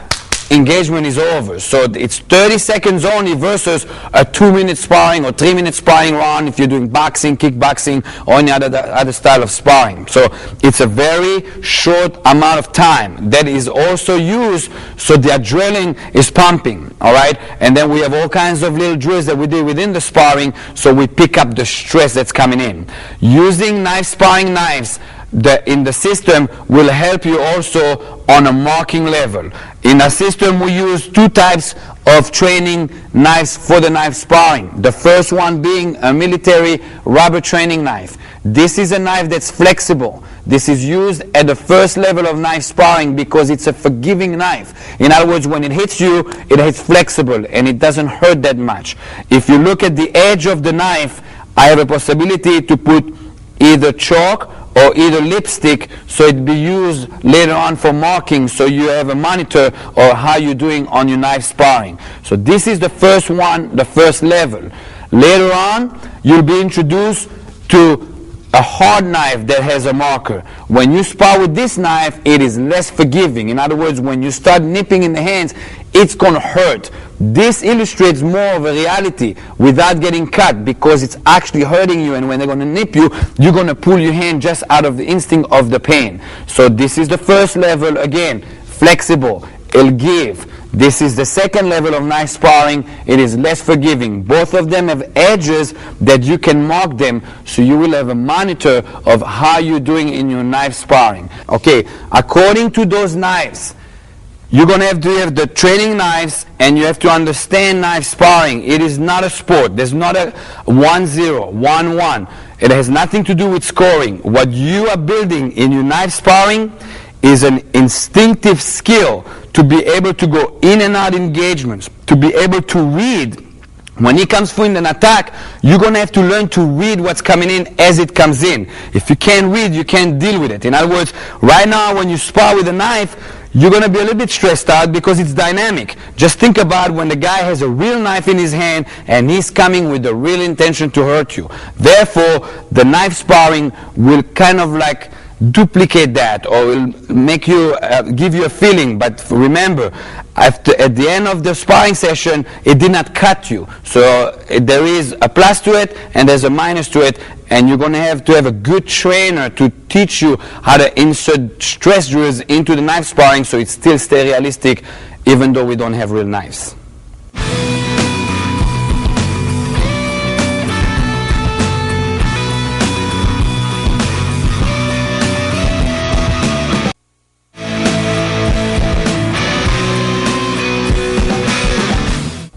engagement is over. So it's 30 seconds only versus a 2-minute sparring or 3-minute sparring round if you're doing boxing, kickboxing, or any other style of sparring. So it's a very short amount of time that is also used so the adrenaline is pumping, all right? And then we have all kinds of little drills that we do within the sparring so we pick up the stress that's coming in. Using knife sparring knives in the system will help you also on a marking level. In our system, we use two types of training knives for the knife sparring. The first one being a military rubber training knife. This is a knife that's flexible. This is used at the first level of knife sparring because it's a forgiving knife. In other words, when it hits you, it is flexible and it doesn't hurt that much. If you look at the edge of the knife, I have a possibility to put either chalk or either lipstick, so it be used later on for marking, so you have a monitor or how you're doing on your knife sparring. So this is the first one, the first level. Later on, you'll be introduced to a hard knife that has a marker. When you spar with this knife, it is less forgiving. In other words, when you start nipping in the hands, it's going to hurt. This illustrates more of a reality without getting cut, because it's actually hurting you, and when they're going to nip you, you're going to pull your hand just out of the instinct of the pain. So this is the first level, again, flexible, it'll give. This is the second level of knife sparring. It is less forgiving. Both of them have edges that you can mark them, so you will have a monitor of how you're doing in your knife sparring. Okay, according to those knives, you're going to have the training knives, and you have to understand knife sparring. It is not a sport. There's not a 1-0, 1-1. It has nothing to do with scoring. What you are building in your knife sparring is an instinctive skill to be able to go in and out engagements, to be able to read. When he comes for an attack, you're going to have to learn to read what's coming in as it comes in. If you can't read, you can't deal with it. In other words, right now when you spar with a knife, you're going to be a little bit stressed out because it's dynamic. Just think about when the guy has a real knife in his hand and he's coming with the real intention to hurt you. Therefore, the knife sparring will kind of like duplicate that, or will make you give you a feeling. But remember, at the end of the sparring session, it did not cut you. So there is a plus to it and there's a minus to it, and you're going to have a good trainer to teach you how to insert stress drills into the knife sparring so it still stay realistic, even though we don't have real knives.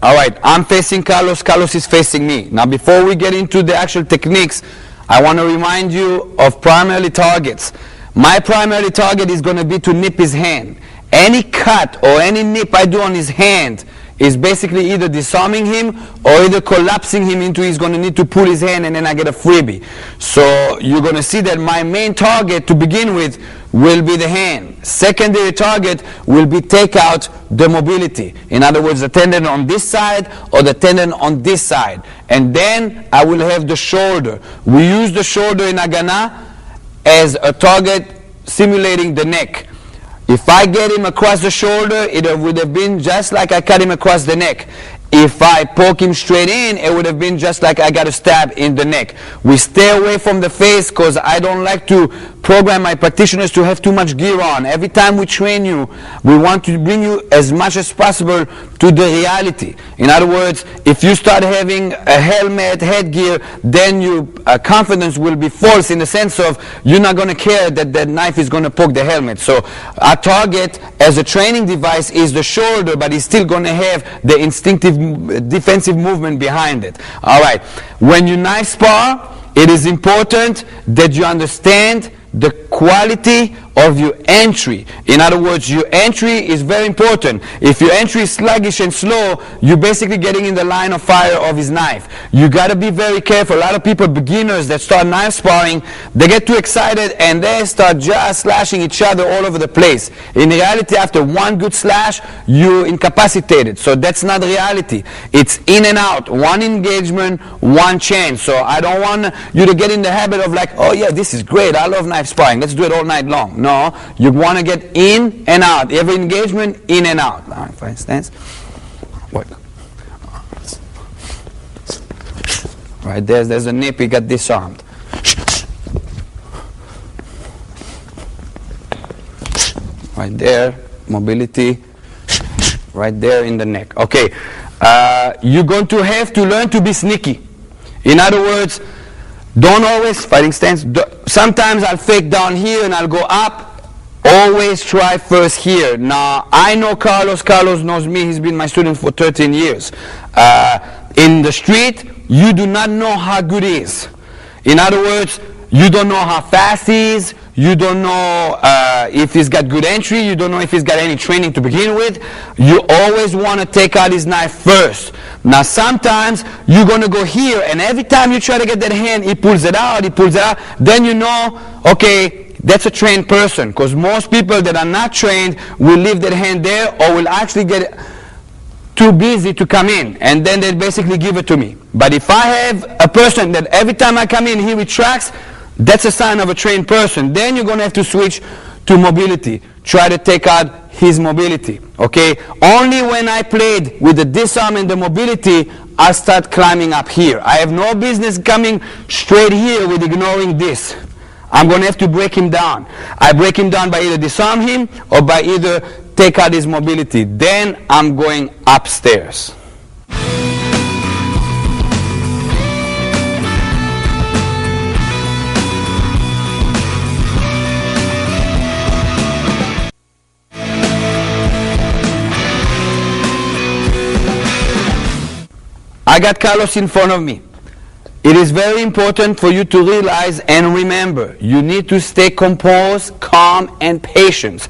All right, I'm facing Carlos, Carlos is facing me. Now before we get into the actual techniques, I want to remind you of primary targets. My primary target is going to be to nip his hand. Any cut or any nip I do on his hand is basically either disarming him or either collapsing him into he's going to need to pull his hand, and then I get a freebie. So you're going to see that my main target to begin with will be the hand. Secondary target will be take out the mobility. In other words, the tendon on this side or the tendon on this side. And then I will have the shoulder. We use the shoulder in Haganah as a target simulating the neck. If I get him across the shoulder, it would have been just like I cut him across the neck. If I poke him straight in, it would have been just like I got a stab in the neck. We stay away from the face because I don't like to program my practitioners to have too much gear on. Every time we train you, we want to bring you as much as possible to the reality. In other words, if you start having a helmet, headgear, then your confidence will be false in the sense of you're not going to care that that knife is going to poke the helmet. So our target as a training device is the shoulder, but it's still going to have the instinctive defensive movement behind it. All right. When you knife spar, it is important that you understand the quality of your entry. In other words, your entry is very important. If your entry is sluggish and slow, you're basically getting in the line of fire of his knife. You got to be very careful. A lot of people, beginners that start knife sparring, they get too excited and they start just slashing each other all over the place. In reality, after one good slash, you're incapacitated. So that's not reality. It's in and out. One engagement, one chance. So I don't want you to get in the habit of like, oh yeah, this is great. I love knife sparring. Let's do it all night long. No, you want to get in and out. Every engagement, in and out. All right, for instance, right there's a nip. He got disarmed. Right there, mobility. Right there in the neck. Okay, you're going to have to learn to be sneaky. In other words, don't always fighting stance. sometimes I'll fake down here and I'll go up. Always try first here. Now, I know Carlos. Carlos knows me. He's been my student for 13 years. In the street, you do not know how good he is. In other words, you don't know how fast he is. You don't know if he's got good entry. You don't know if he's got any training to begin with. You always want to take out his knife first. Now, sometimes you're going to go here, and every time you try to get that hand, he pulls it out, Then you know, okay, that's a trained person, because most people that are not trained will leave that hand there or will actually get too busy to come in, and then they basically give it to me. But if I have a person that every time I come in he retracts, that's a sign of a trained person. Then you're going to have to switch to mobility. Try to take out his mobility. Okay? Only when I played with the disarm and the mobility, I start climbing up here. I have no business coming straight here with ignoring this. I'm going to have to break him down. I break him down by either disarm him or by either take out his mobility. Then I'm going upstairs. I got Carlos in front of me. It is very important for you to realize and remember, you need to stay composed, calm, and patient.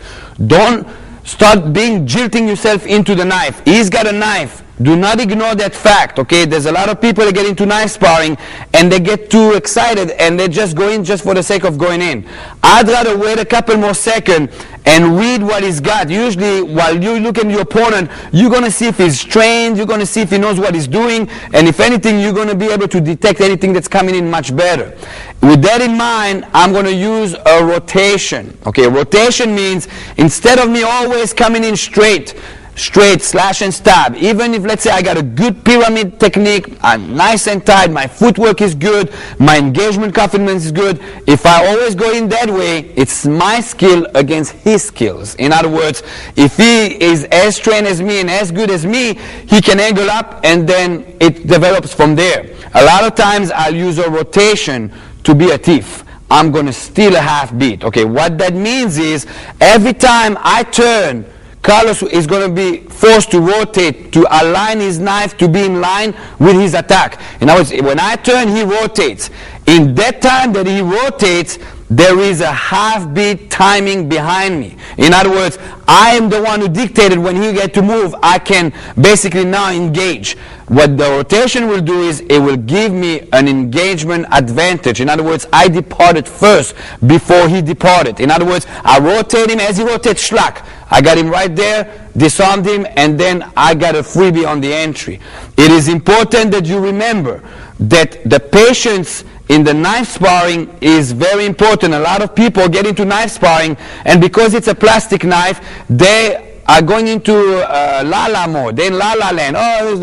Don't start jilting yourself into the knife. He's got a knife. Do not ignore that fact, okay? There's a lot of people that get into knife sparring and they get too excited and they just go in just for the sake of going in. I'd rather wait a couple more seconds and read what he's got. Usually, while you look at your opponent, you're going to see if he's trained, you're going to see if he knows what he's doing, and if anything, you're going to be able to detect anything that's coming in much better. With that in mind, I'm going to use a rotation. Okay, rotation means instead of me always coming in straight, slash and stab. Even if, let's say, I got a good pyramid technique, I'm nice and tight, my footwork is good, my engagement confidence is good. If I always go in that way, it's my skill against his skills. In other words, if he is as trained as me and as good as me, he can angle up and then it develops from there. A lot of times I'll use a rotation to be a thief. I'm going to steal a half beat. Okay, what that means is every time I turn, Carlos is going to be forced to rotate, to align his knife to be in line with his attack. In other words, when I turn, he rotates. In that time that he rotates, there is a half beat timing behind me. In other words, I am the one who dictated when he gets to move. I can basically now engage. What the rotation will do is it will give me an engagement advantage. In other words, I departed first before he departed. In other words, I rotate him as he rotates schlag. I got him right there, disarmed him, and then I got a freebie on the entry. It is important that you remember that the patience in the knife sparring is very important. A lot of people get into knife sparring, and because it's a plastic knife, they are going into la-la mode. They're in la-la land. Oh,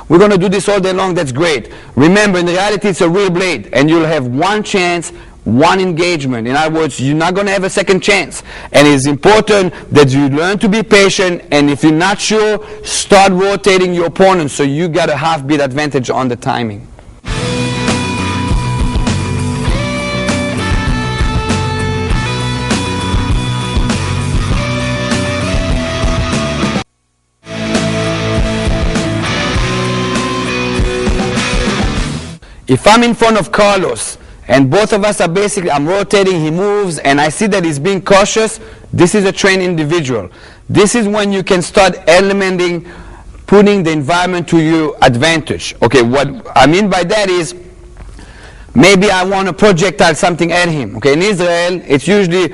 we're going to do this all day long. That's great. Remember, in reality, it's a real blade, and you'll have one chance, one engagement. In other words, you're not going to have a second chance. And it's important that you learn to be patient, and if you're not sure, start rotating your opponent so you got a half beat advantage on the timing. If I'm in front of Carlos and both of us are basically, I'm rotating, he moves, and I see that he's being cautious, this is a trained individual. This is when you can start elementing, putting the environment to your advantage. Okay, what I mean by that is, maybe I want to projectile something at him. Okay, in Israel, it's usually,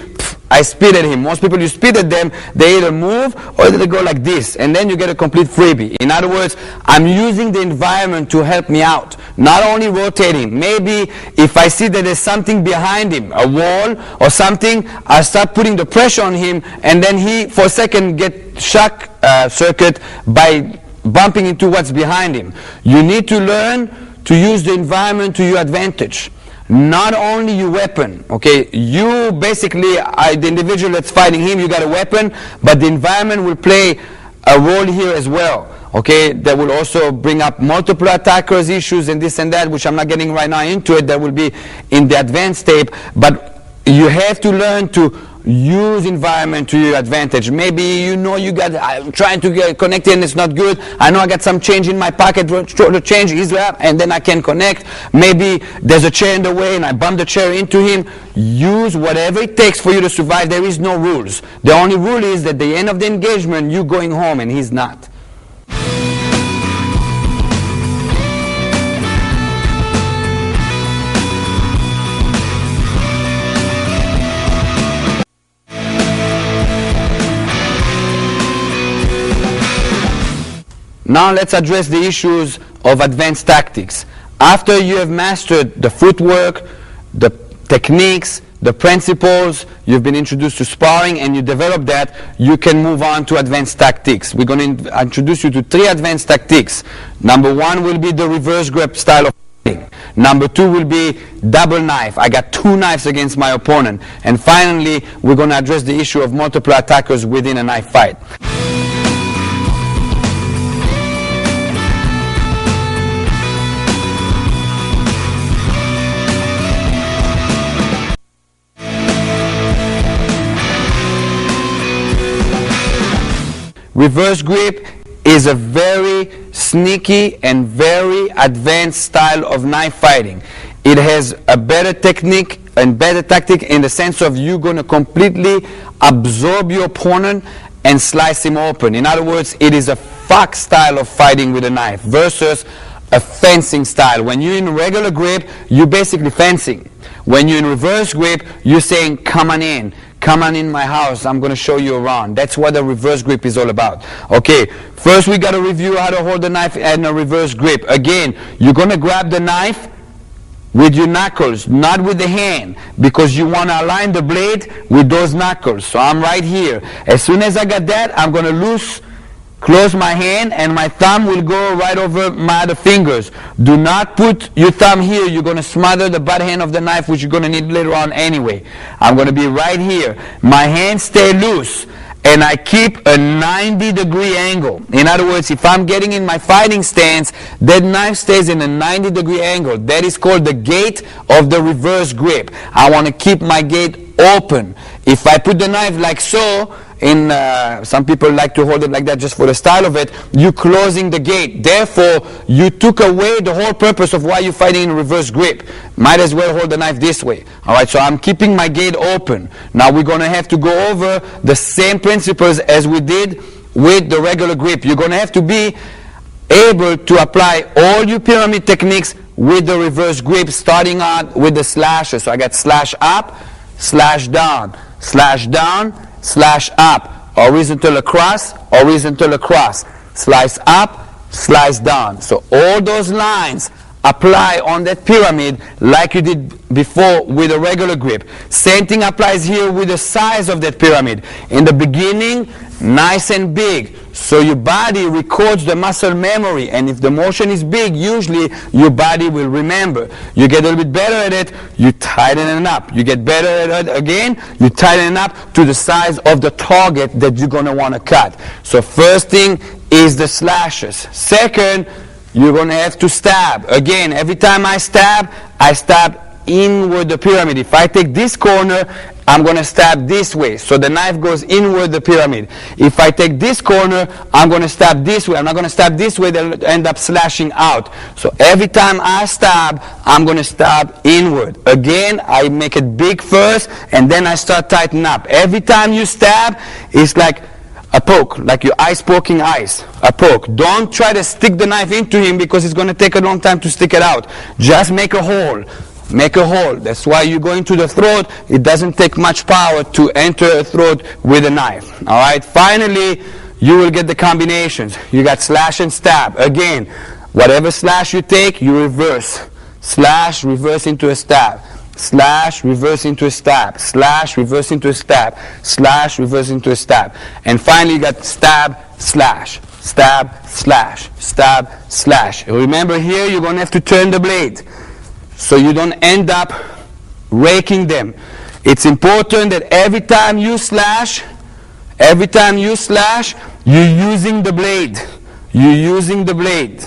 I spit at him. Most people, you spit at them, they either move or they go like this, and then you get a complete freebie. In other words, I'm using the environment to help me out, not only rotating. Maybe if I see that there's something behind him, a wall or something, I start putting the pressure on him, and then he, for a second, get shock circuit by bumping into what's behind him. You need to learn to use the environment to your advantage. Not only your weapon, okay? You basically, the individual that's fighting him, you got a weapon, but the environment will play a role here as well. Okay, that will also bring up multiple attackers issues and this and that, which I'm not getting right now into it. That will be in the advanced tape. But you have to learn to use environment to your advantage. Maybe you know I'm trying to get connected and it's not good. I know I got some change in my pocket to change Israel and then I can connect. Maybe there's a chair in the way and I bump the chair into him. Use whatever it takes for you to survive. There is no rules. The only rule is that at the end of the engagement you're going home and he's not. Now let's address the issues of advanced tactics. After you have mastered the footwork, the techniques, the principles, you've been introduced to sparring and you develop that, you can move on to advanced tactics. We're going to introduce you to 3 advanced tactics. Number 1 will be the reverse grip style of fighting. Number 2 will be double knife. I got 2 knives against my opponent. And finally, we're going to address the issue of multiple attackers within a knife fight. Reverse grip is a very sneaky and very advanced style of knife fighting. It has a better technique and better tactic in the sense of you're going to completely absorb your opponent and slice him open. In other words, it is a fox style of fighting with a knife versus a fencing style. When you're in regular grip, you're basically fencing. When you're in reverse grip, you're saying, come on in. Come on in my house, I'm going to show you around. That's what a reverse grip is all about. Okay, first we got to review how to hold the knife in a reverse grip. Again, you're going to grab the knife with your knuckles, not with the hand, because you want to align the blade with those knuckles. So I'm right here. As soon as I got that, I'm going to close my hand and my thumb will go right over my other fingers. Do not put your thumb here. You're going to smother the butt hand of the knife, which you're going to need later on anyway. I'm going to be right here. My hands stay loose and I keep a 90-degree angle. In other words, if I'm getting in my fighting stance, that knife stays in a 90-degree angle. That is called the gate of the reverse grip. I want to keep my gate open. If I put the knife like so, some people like to hold it like that just for the style of it, you're closing the gate. Therefore, you took away the whole purpose of why you're fighting in reverse grip. Might as well hold the knife this way. Alright, so I'm keeping my gate open. Now we're going to have to go over the same principles as we did with the regular grip. You're going to have to be able to apply all your pyramid techniques with the reverse grip, starting out with the slashes. So I got slash up, slash down, slash up, horizontal across, slice up, slice down. So all those lines apply on that pyramid like you did before with a regular grip. Same thing applies here with the size of that pyramid. In the beginning, nice and big. So your body records the muscle memory, and if the motion is big, usually your body will remember. You get a little bit better at it, you tighten it up. You get better at it again, you tighten it up to the size of the target that you're going to want to cut. So first thing is the slashes. Second, you're going to have to stab. Again, every time I stab inward the pyramid. If I take this corner, I'm going to stab this way. So the knife goes inward the pyramid. If I take this corner, I'm going to stab this way. I'm not going to stab this way. They'll end up slashing out. So every time I stab, I'm going to stab inward. Again, I make it big first, and then I start tightening up. Every time you stab, it's like a poke, like your ice poking ice. A poke. Don't try to stick the knife into him because it's going to take a long time to stick it out. Just make a hole. Make a hole. That's why you go into the throat. It doesn't take much power to enter a throat with a knife. Alright, finally, you will get the combinations. You got slash and stab. Again, whatever slash you take, you reverse. Slash, reverse into a stab. Slash, reverse into a stab. Slash, reverse into a stab. Slash, reverse into a stab. And finally, you got stab, slash. Stab, slash. Stab, slash. Remember here, you're going to have to turn the blade, so you don't end up raking them. It's important that every time you slash, you're using the blade. you're using the blade.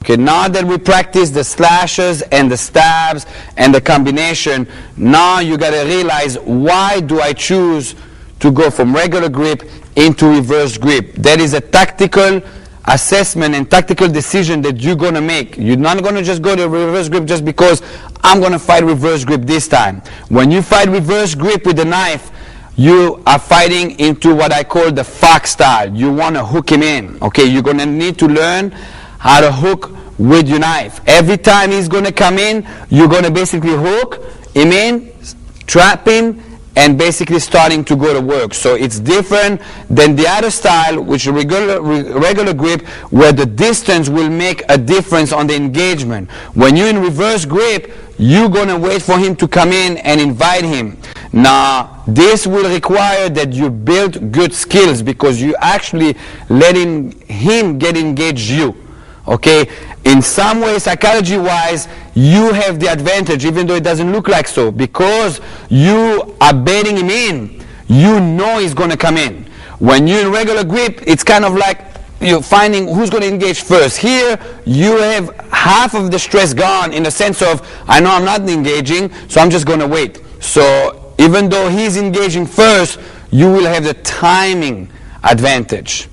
Okay, now that we practice the slashes and the stabs and the combination, now you got to realize, why do I choose to go from regular grip into reverse grip? That is a tactical assessment and tactical decision that you're going to make. You're not going to just go to reverse grip just because I'm going to fight reverse grip this time. When you fight reverse grip with the knife, you are fighting into what I call the fox style. You want to hook him in. Okay, you're going to need to learn how to hook with your knife. Every time he's going to come in, you're going to basically hook him in, trap him, and basically starting to go to work. So it's different than the other style, which is regular grip, where the distance will make a difference on the engagement. When you're in reverse grip, you're going to wait for him to come in and invite him. Now, this will require that you build good skills, because you actually letting him get engaged you. Okay, in some way, psychology-wise, you have the advantage, even though it doesn't look like so, because you are baiting him in. You know he's going to come in. When you're in regular grip, it's kind of like you're finding who's going to engage first. Here, you have half of the stress gone, in the sense of, I know I'm not engaging, so I'm just going to wait. So even though he's engaging first, you will have the timing advantage.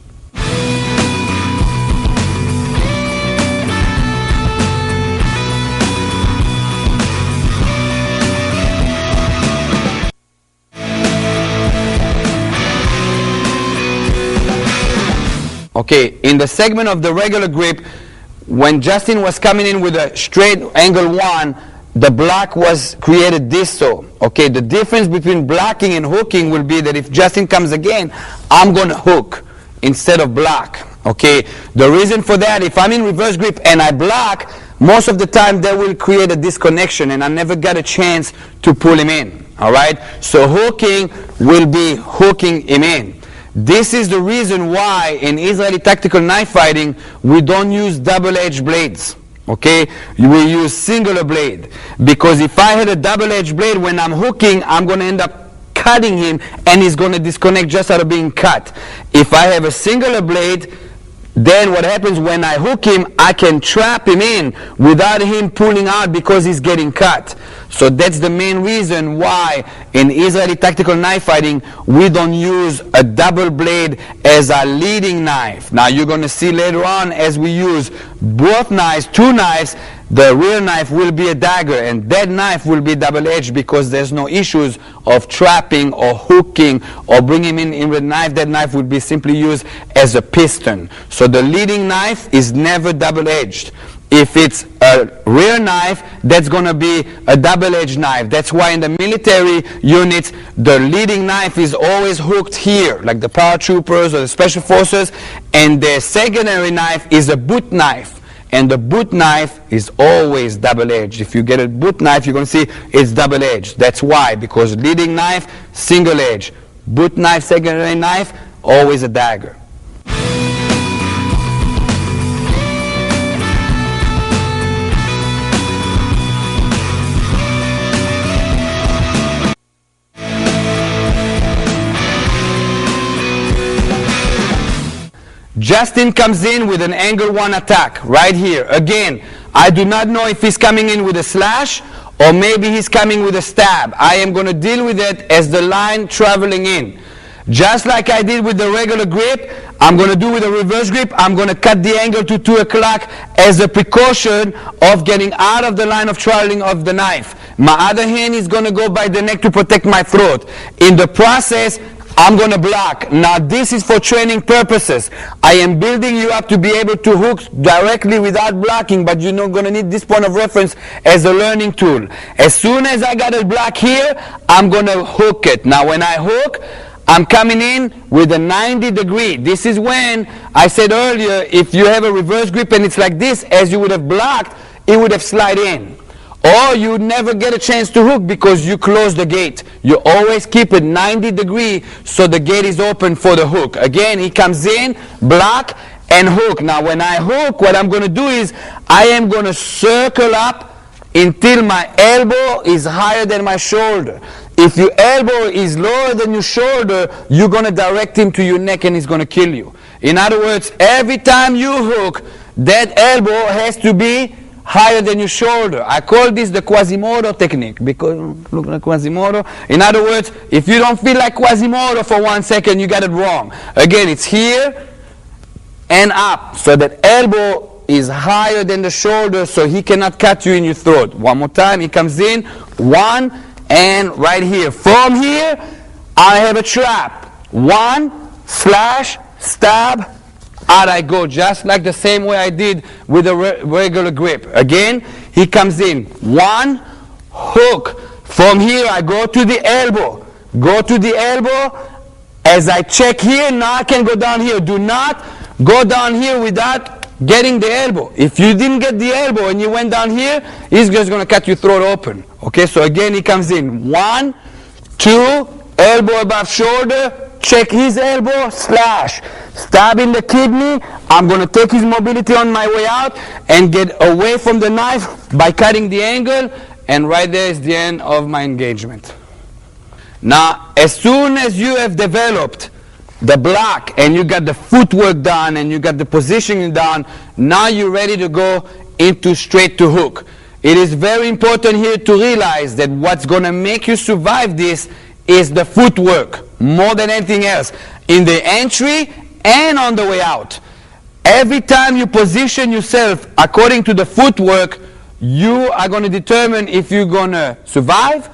Okay, in the segment of the regular grip, when Justin was coming in with a straight angle one, the block was created this so. Okay, the difference between blocking and hooking will be that if Justin comes again, I'm going to hook instead of block. Okay, the reason for that, if I'm in reverse grip and I block, most of the time that will create a disconnection and I never got a chance to pull him in. Alright, so hooking will be hooking him in. This is the reason why in Israeli tactical knife fighting we don't use double-edged blades. Okay, we use singular blade, because if I had a double-edged blade, when I'm hooking, I'm going to end up cutting him and he's going to disconnect just out of being cut. If I have a singular blade, then what happens when I hook him, I can trap him in without him pulling out because he's getting cut. So that's the main reason why in Israeli tactical knife fighting we don't use a double blade as a leading knife. Now you're going to see later on, as we use both knives, two knives, the rear knife will be a dagger and that knife will be double-edged, because there's no issues of trapping or hooking or bringing him in with a knife. That knife would be simply used as a piston. So the leading knife is never double-edged. If it's a rear knife, that's going to be a double-edged knife. That's why in the military units, the leading knife is always hooked here, like the paratroopers or the special forces, and the secondary knife is a boot knife. And the boot knife is always double-edged. If you get a boot knife, you're going to see it's double-edged. That's why, because leading knife, single edge. Boot knife, secondary knife, always a dagger. Justin comes in with an angle one attack right here. Again, I do not know if he's coming in with a slash or maybe he's coming with a stab. I am going to deal with it as the line traveling in. Just like I did with the regular grip, I'm going to do with a reverse grip. I'm going to cut the angle to 2 o'clock as a precaution of getting out of the line of traveling of the knife. My other hand is going to go by the neck to protect my throat. In the process, I'm going to block. Now this is for training purposes. I am building you up to be able to hook directly without blocking, but you're not going to need this point of reference as a learning tool. As soon as I got a block here, I'm going to hook it. Now when I hook, I'm coming in with a 90 degree. This is when I said earlier, if you have a reverse grip and it's like this, as you would have blocked, it would have slid in. Or you never get a chance to hook because you close the gate. You always keep it 90 degree so the gate is open for the hook. Again, he comes in, block, and hook. Now when I hook, what I'm going to do is I am going to circle up until my elbow is higher than my shoulder. If your elbow is lower than your shoulder, you're going to direct him to your neck and he's going to kill you. In other words, every time you hook, that elbow has to be higher than your shoulder. I call this the Quasimodo technique, because look like Quasimodo. In other words, if you don't feel like Quasimodo for 1 second, you got it wrong. Again, it's here and up, so that elbow is higher than the shoulder, so he cannot cut you in your throat. One more time, he comes in, one, and right here. From here, I have a trap. One, slash, stab, out I go, just like the same way I did with a regular grip. Again, he comes in, one, hook. From here, I go to the elbow. Go to the elbow. As I check here, now I can go down here. Do not go down here without getting the elbow. If you didn't get the elbow and you went down here, he's just going to cut your throat open. Okay, so again he comes in. One, two, elbow above shoulder, check his elbow, slash. Stab in the kidney. I'm going to take his mobility on my way out and get away from the knife by cutting the angle, and right there is the end of my engagement. Now, as soon as you have developed the block and you got the footwork done and you got the positioning done, now you're ready to go into straight to hook. It is very important here to realize that what's going to make you survive this is the footwork more than anything else, in the entry and on the way out. Every time you position yourself according to the footwork, you are going to determine if you're going to survive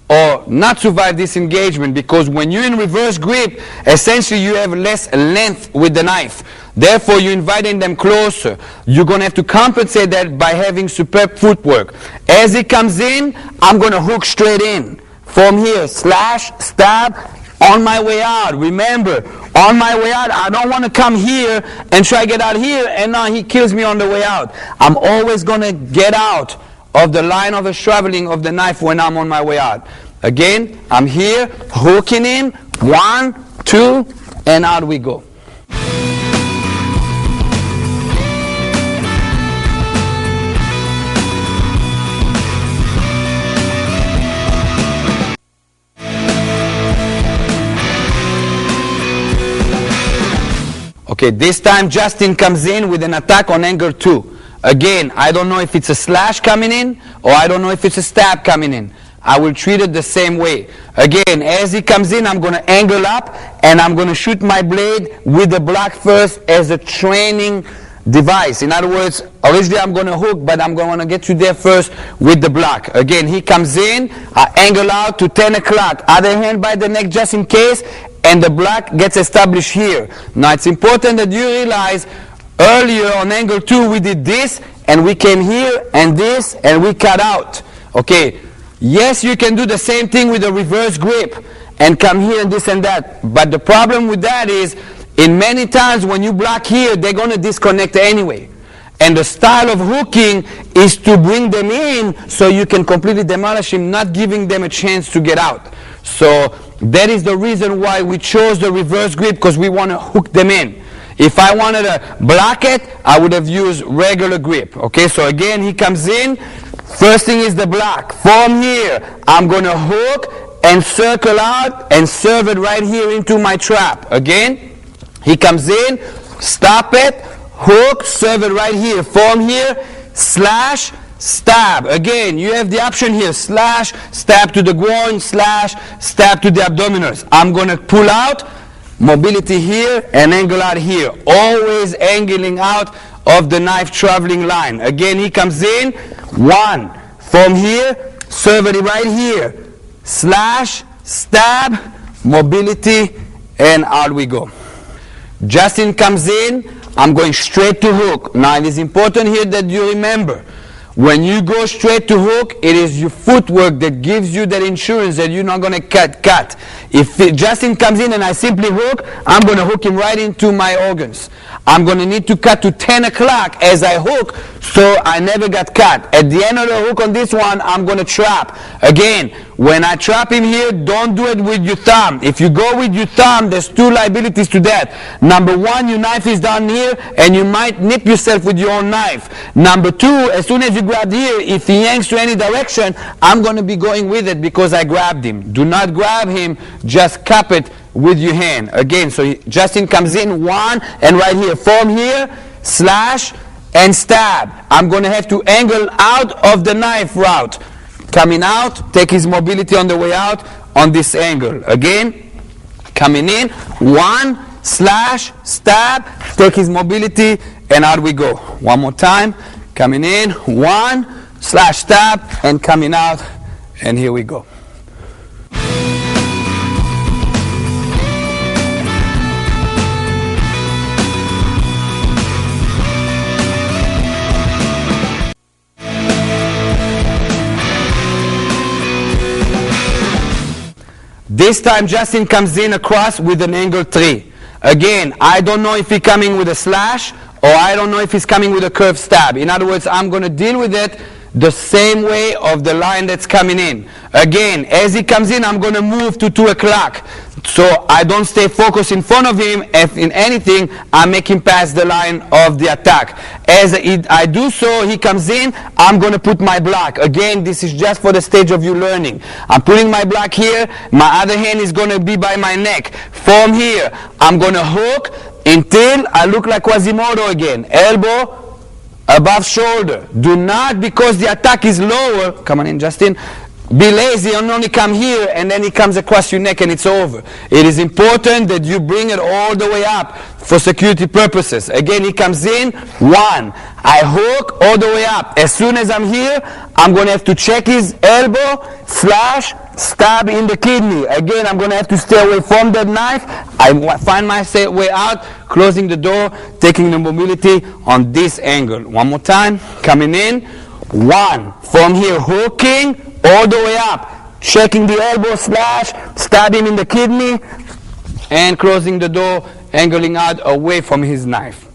or not survive this engagement, because when you're in reverse grip, essentially you have less length with the knife. Therefore, you're inviting them closer. You're going to have to compensate that by having superb footwork. As it comes in, I'm going to hook straight in. From here, slash, stab, on my way out. Remember, on my way out, I don't want to come here and try to get out here, and now he kills me on the way out. I'm always going to get out of the line of the traveling of the knife when I'm on my way out. Again, I'm here, hooking in, 1, 2, and out we go. Okay, this time Justin comes in with an attack on angle 2. Again, I don't know if it's a slash coming in, or I don't know if it's a stab coming in. I will treat it the same way. Again, as he comes in, I'm going to angle up, and I'm going to shoot my blade with the block first as a training device. In other words, originally I'm going to hook, but I'm going to get you there first with the block. Again, he comes in, I angle out to 10 o'clock, other hand by the neck just in case, and the block gets established here. Now it's important that you realize earlier on angle 2 we did this, and we came here and this, and we cut out. Okay, yes, you can do the same thing with a reverse grip and come here and this and that, but the problem with that is, in many times when you block here, they're going to disconnect anyway. And the style of hooking is to bring them in so you can completely demolish him, not giving them a chance to get out. So that is the reason why we chose the reverse grip, because we want to hook them in. If I wanted to block it, I would have used regular grip. Okay, so again, he comes in. First thing is the block. From here, I'm going to hook and circle out and serve it right here into my trap. Again, he comes in, stop it, hook, serve it right here. From here, slash, stab. Again, you have the option here, slash, stab to the groin, slash, stab to the abdominals. I'm going to pull out, mobility here, and angle out here. Always angling out of the knife traveling line. Again, he comes in, 1. From here, serve it right here. Slash, stab, mobility, and out we go. Justin comes in, I'm going straight to hook. Now it is important here that you remember, when you go straight to hook, it is your footwork that gives you that insurance that you're not going to cut. If Justin comes in and I simply hook, I'm going to hook him right into my organs. I'm going to need to cut to 10 o'clock as I hook so I never got cut. At the end of the hook on this one, I'm going to trap. Again, when I trap him here, don't do it with your thumb. If you go with your thumb, there's two liabilities to that. Number one, your knife is down here, and you might nip yourself with your own knife. Number two, as soon as you grab here, if he yanks to any direction, I'm going to be going with it because I grabbed him. Do not grab him, just cup it with your hand. Again, so Justin comes in, one, and right here, form here, slash, and stab. I'm going to have to angle out of the knife route. Coming out, take his mobility on the way out on this angle. Again, coming in, one, slash, stab, take his mobility, and out we go. One more time, coming in, one, slash, stab, and coming out, and here we go. This time Justin comes in across with an angle 3. Again, I don't know if he's coming with a slash or I don't know if he's coming with a curved stab. In other words, I'm going to deal with it the same way of the line that's coming in. Again, as he comes in, I'm going to move to 2 o'clock. So I don't stay focused in front of him. If in anything, I make him pass the line of the attack. As I do so, he comes in, I'm going to put my block. Again, this is just for the stage of you learning. I'm putting my block here. My other hand is going to be by my neck. From here, I'm going to hook until I look like Quasimodo again. Elbow above shoulder. Do not, because the attack is lower, come on in Justin, be lazy and only come here and then he comes across your neck and it's over. It is important that you bring it all the way up for security purposes. Again, he comes in, one, I hook all the way up. As soon as I'm here, I'm going to have to check his elbow, slash, stab in the kidney. Again, I'm going to have to stay away from that knife. I find my way out, closing the door, taking the mobility on this angle. One more time, coming in, one, from here, hooking all the way up, checking the elbow, slash, stab him in the kidney, and closing the door, angling out away from his knife.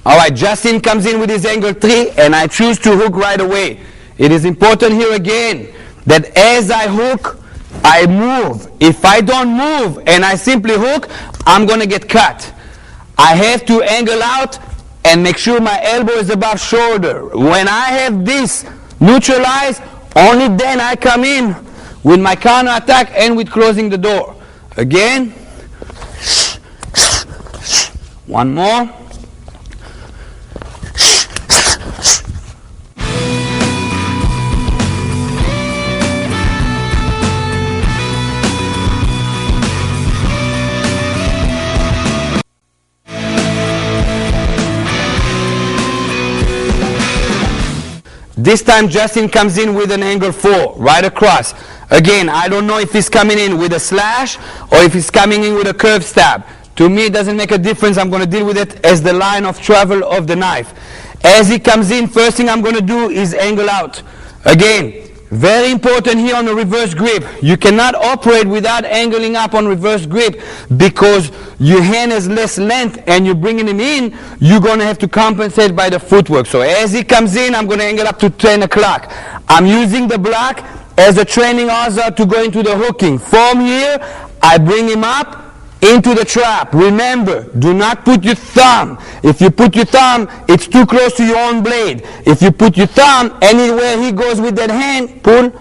All right, Justin comes in with his angle 3, and I choose to hook right away. It is important here again that as I hook, I move. If I don't move and I simply hook, I'm going to get cut. I have to angle out and make sure my elbow is above shoulder. When I have this neutralized, only then I come in with my counter attack and with closing the door. Again, one more. This time Justin comes in with an angle 4, right across. Again, I don't know if he's coming in with a slash or if he's coming in with a curved stab. To me, it doesn't make a difference. I'm going to deal with it as the line of travel of the knife. As he comes in, first thing I'm going to do is angle out. Again, very important here on the reverse grip. You cannot operate without angling up on reverse grip because your hand has less length and you're bringing him in, you're going to have to compensate by the footwork. So as he comes in, I'm going to angle up to 10 o'clock. I'm using the block as a training hazard to go into the hooking. From here, I bring him up into the trap. Remember, do not put your thumb. If you put your thumb, it's too close to your own blade. If you put your thumb anywhere he goes with that hand, pull,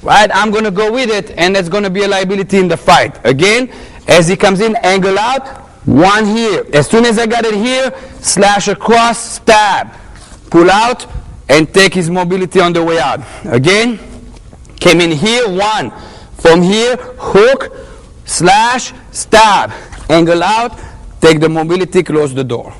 right, I'm going to go with it, and that's going to be a liability in the fight. Again, as he comes in, angle out, one here. As soon as I got it here, slash across, stab, pull out, and take his mobility on the way out. Again, came in here, one. From here, hook, slash, stab, angle out, take the mobility, close the door.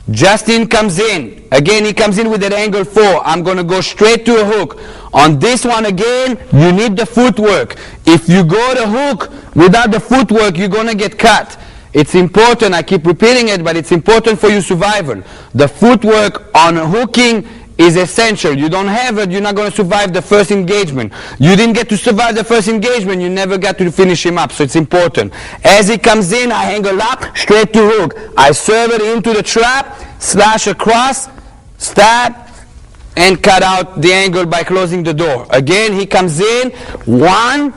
Justin comes in. Again, he comes in with an angle 4. I'm going to go straight to a hook. On this one again, you need the footwork. If you go to hook without the footwork, you're going to get cut. It's important, I keep repeating it, but it's important for your survival. The footwork on hooking is essential. You don't have it, you're not going to survive the first engagement. You didn't get to survive the first engagement, you never got to finish him up, so it's important. As he comes in, I angle up, straight to hook. I serve it into the trap, slash across, stab, and cut out the angle by closing the door. Again, he comes in, one,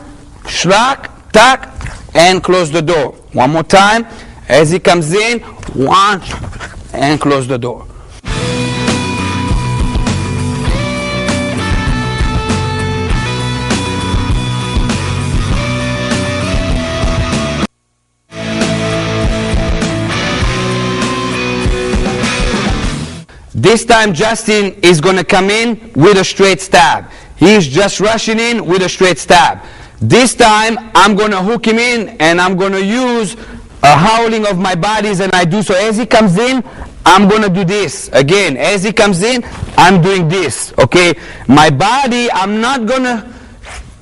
shrak, tak, and close the door. One more time. As he comes in, one, and close the door. This time Justin is going to come in with a straight stab. He's just rushing in with a straight stab. This time I'm going to hook him in and I'm going to use a howling of my bodies, and I do so. As he comes in, I'm going to do this. Again, as he comes in, I'm doing this. Okay? My body, I'm not going to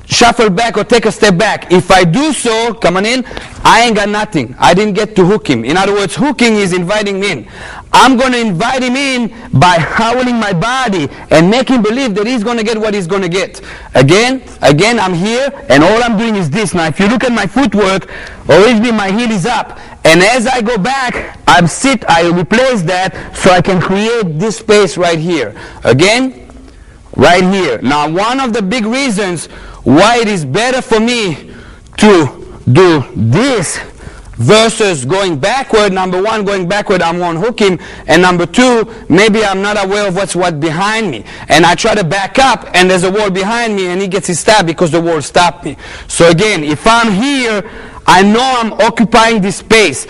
shuffle back or take a step back. If I do so, come on in, I ain't got nothing. I didn't get to hook him. In other words, hooking is inviting him in. I'm going to invite him in by howling my body and make him believe that he's going to get what he's going to get. Again, I'm here, and all I'm doing is this. Now, if you look at my footwork, originally my heel is up. And as I go back, I replace that so I can create this space right here. Again, right here. Now, one of the big reasons why it is better for me to do this versus going backward. Number one, going backward, I won't hook him. And number two, maybe I'm not aware of what's behind me. And I try to back up, and there's a wall behind me, and he gets his stab because the wall stopped me. So again, if I'm here, I know I'm occupying this space.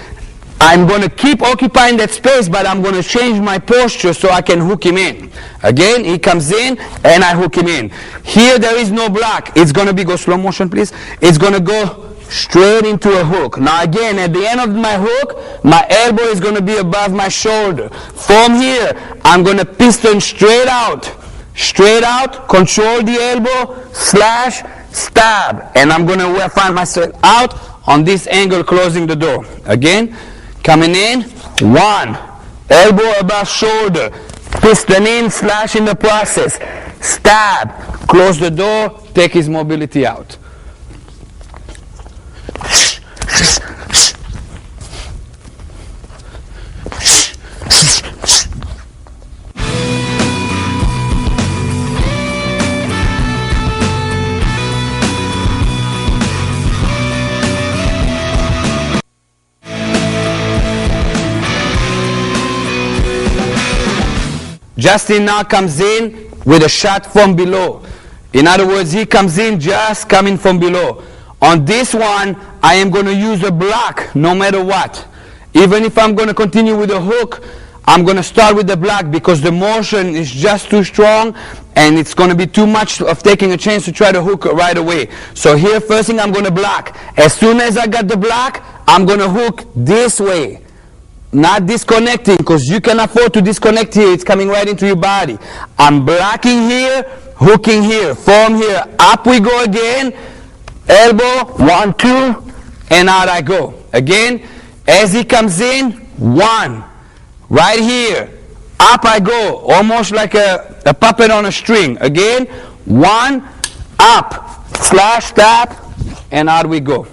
I'm going to keep occupying that space, but I'm going to change my posture so I can hook him in. Again, he comes in, and I hook him in. Here, there is no block. It's going to be, go slow motion, please. It's going to go straight into a hook. Now again, at the end of my hook, my elbow is going to be above my shoulder. From here, I'm going to piston straight out, control the elbow, slash, stab. And I'm going to find myself out on this angle, closing the door. Again, coming in, one, elbow above shoulder, piston in, slash in the process, stab, close the door, take his mobility out. Justin now comes in with a shot from below. In other words, he comes in just coming from below. On this one, I am going to use a block no matter what. Even if I'm going to continue with the hook, I'm going to start with the block because the motion is just too strong and it's going to be too much of taking a chance to try to hook right away. So here, first thing, I'm going to block. As soon as I got the block, I'm going to hook this way. Not disconnecting, because you can afford to disconnect here. It's coming right into your body. I'm blocking here, hooking here. From here, up we go again. Elbow, 1, 2, and out I go. Again, as he comes in, 1. Right here, up I go, almost like a puppet on a string. Again, 1, up, slash, tap, and out we go.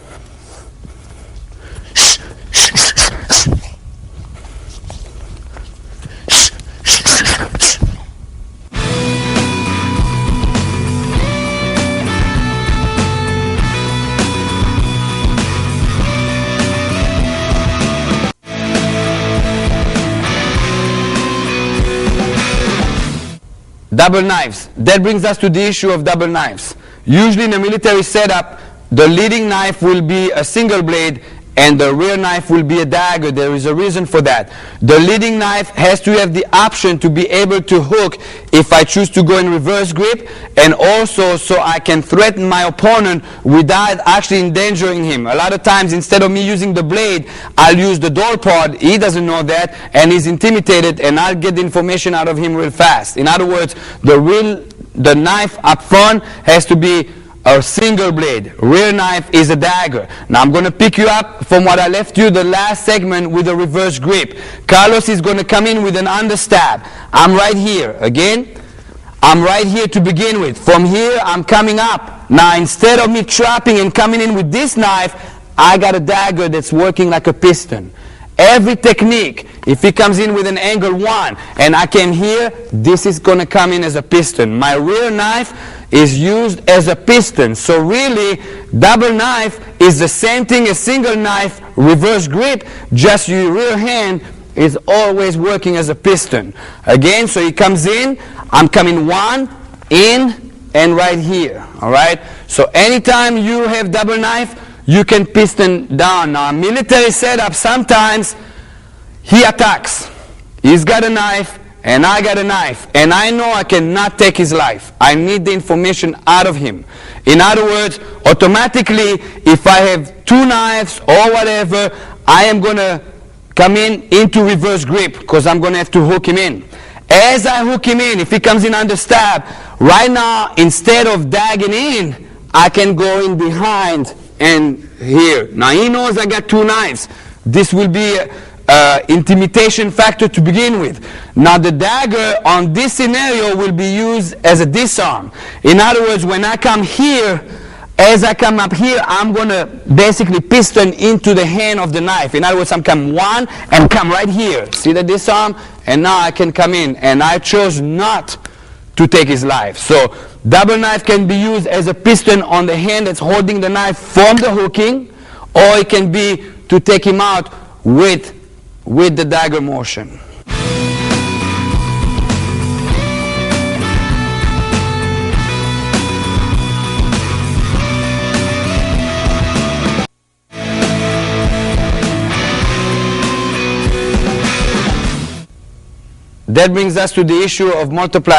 Double knives. That brings us to the issue of double knives. Usually in a military setup, the leading knife will be a single blade and the rear knife will be a dagger. There is a reason for that. The leading knife has to have the option to be able to hook if I choose to go in reverse grip, and also so I can threaten my opponent without actually endangering him. A lot of times, instead of me using the blade, I'll use the door pod. He doesn't know that, and he's intimidated, and I'll get the information out of him real fast. In other words, the knife up front has to be a single blade. Rear knife is a dagger. Now I'm going to pick you up from what I left you the last segment with a reverse grip. Carlos is going to come in with an understab. I'm right here. Again, I'm right here to begin with. From here, I'm coming up. Now instead of me trapping and coming in with this knife, I got a dagger that's working like a piston. Every technique, if he comes in with an angle 1 and I came here, this is going to come in as a piston. My rear knife is used as a piston. So really, double knife is the same thing as single knife, reverse grip, just your rear hand is always working as a piston. Again, so he comes in, I'm coming 1, in, and right here. All right? So anytime you have double knife, you can piston down. Now, military setup, sometimes he attacks. He's got a knife, and I got a knife. And I know I cannot take his life. I need the information out of him. In other words, automatically, if I have 2 knives or whatever, I am going to come into reverse grip because I'm going to have to hook him in. As I hook him in, if he comes in under stab, right now, instead of dagging in, I can go in behind and here. Now he knows I got 2 knives. This will be an intimidation factor to begin with. Now the dagger on this scenario will be used as a disarm. In other words, when I come here, as I come up here, I'm going to basically piston into the hand of the knife. In other words, I'm come 1 and come right here. See the disarm? And now I can come in. And I chose not to take his life. So double knife can be used as a piston on the hand that's holding the knife from the hooking, or it can be to take him out with the dagger motion. That brings us to the issue of multiply.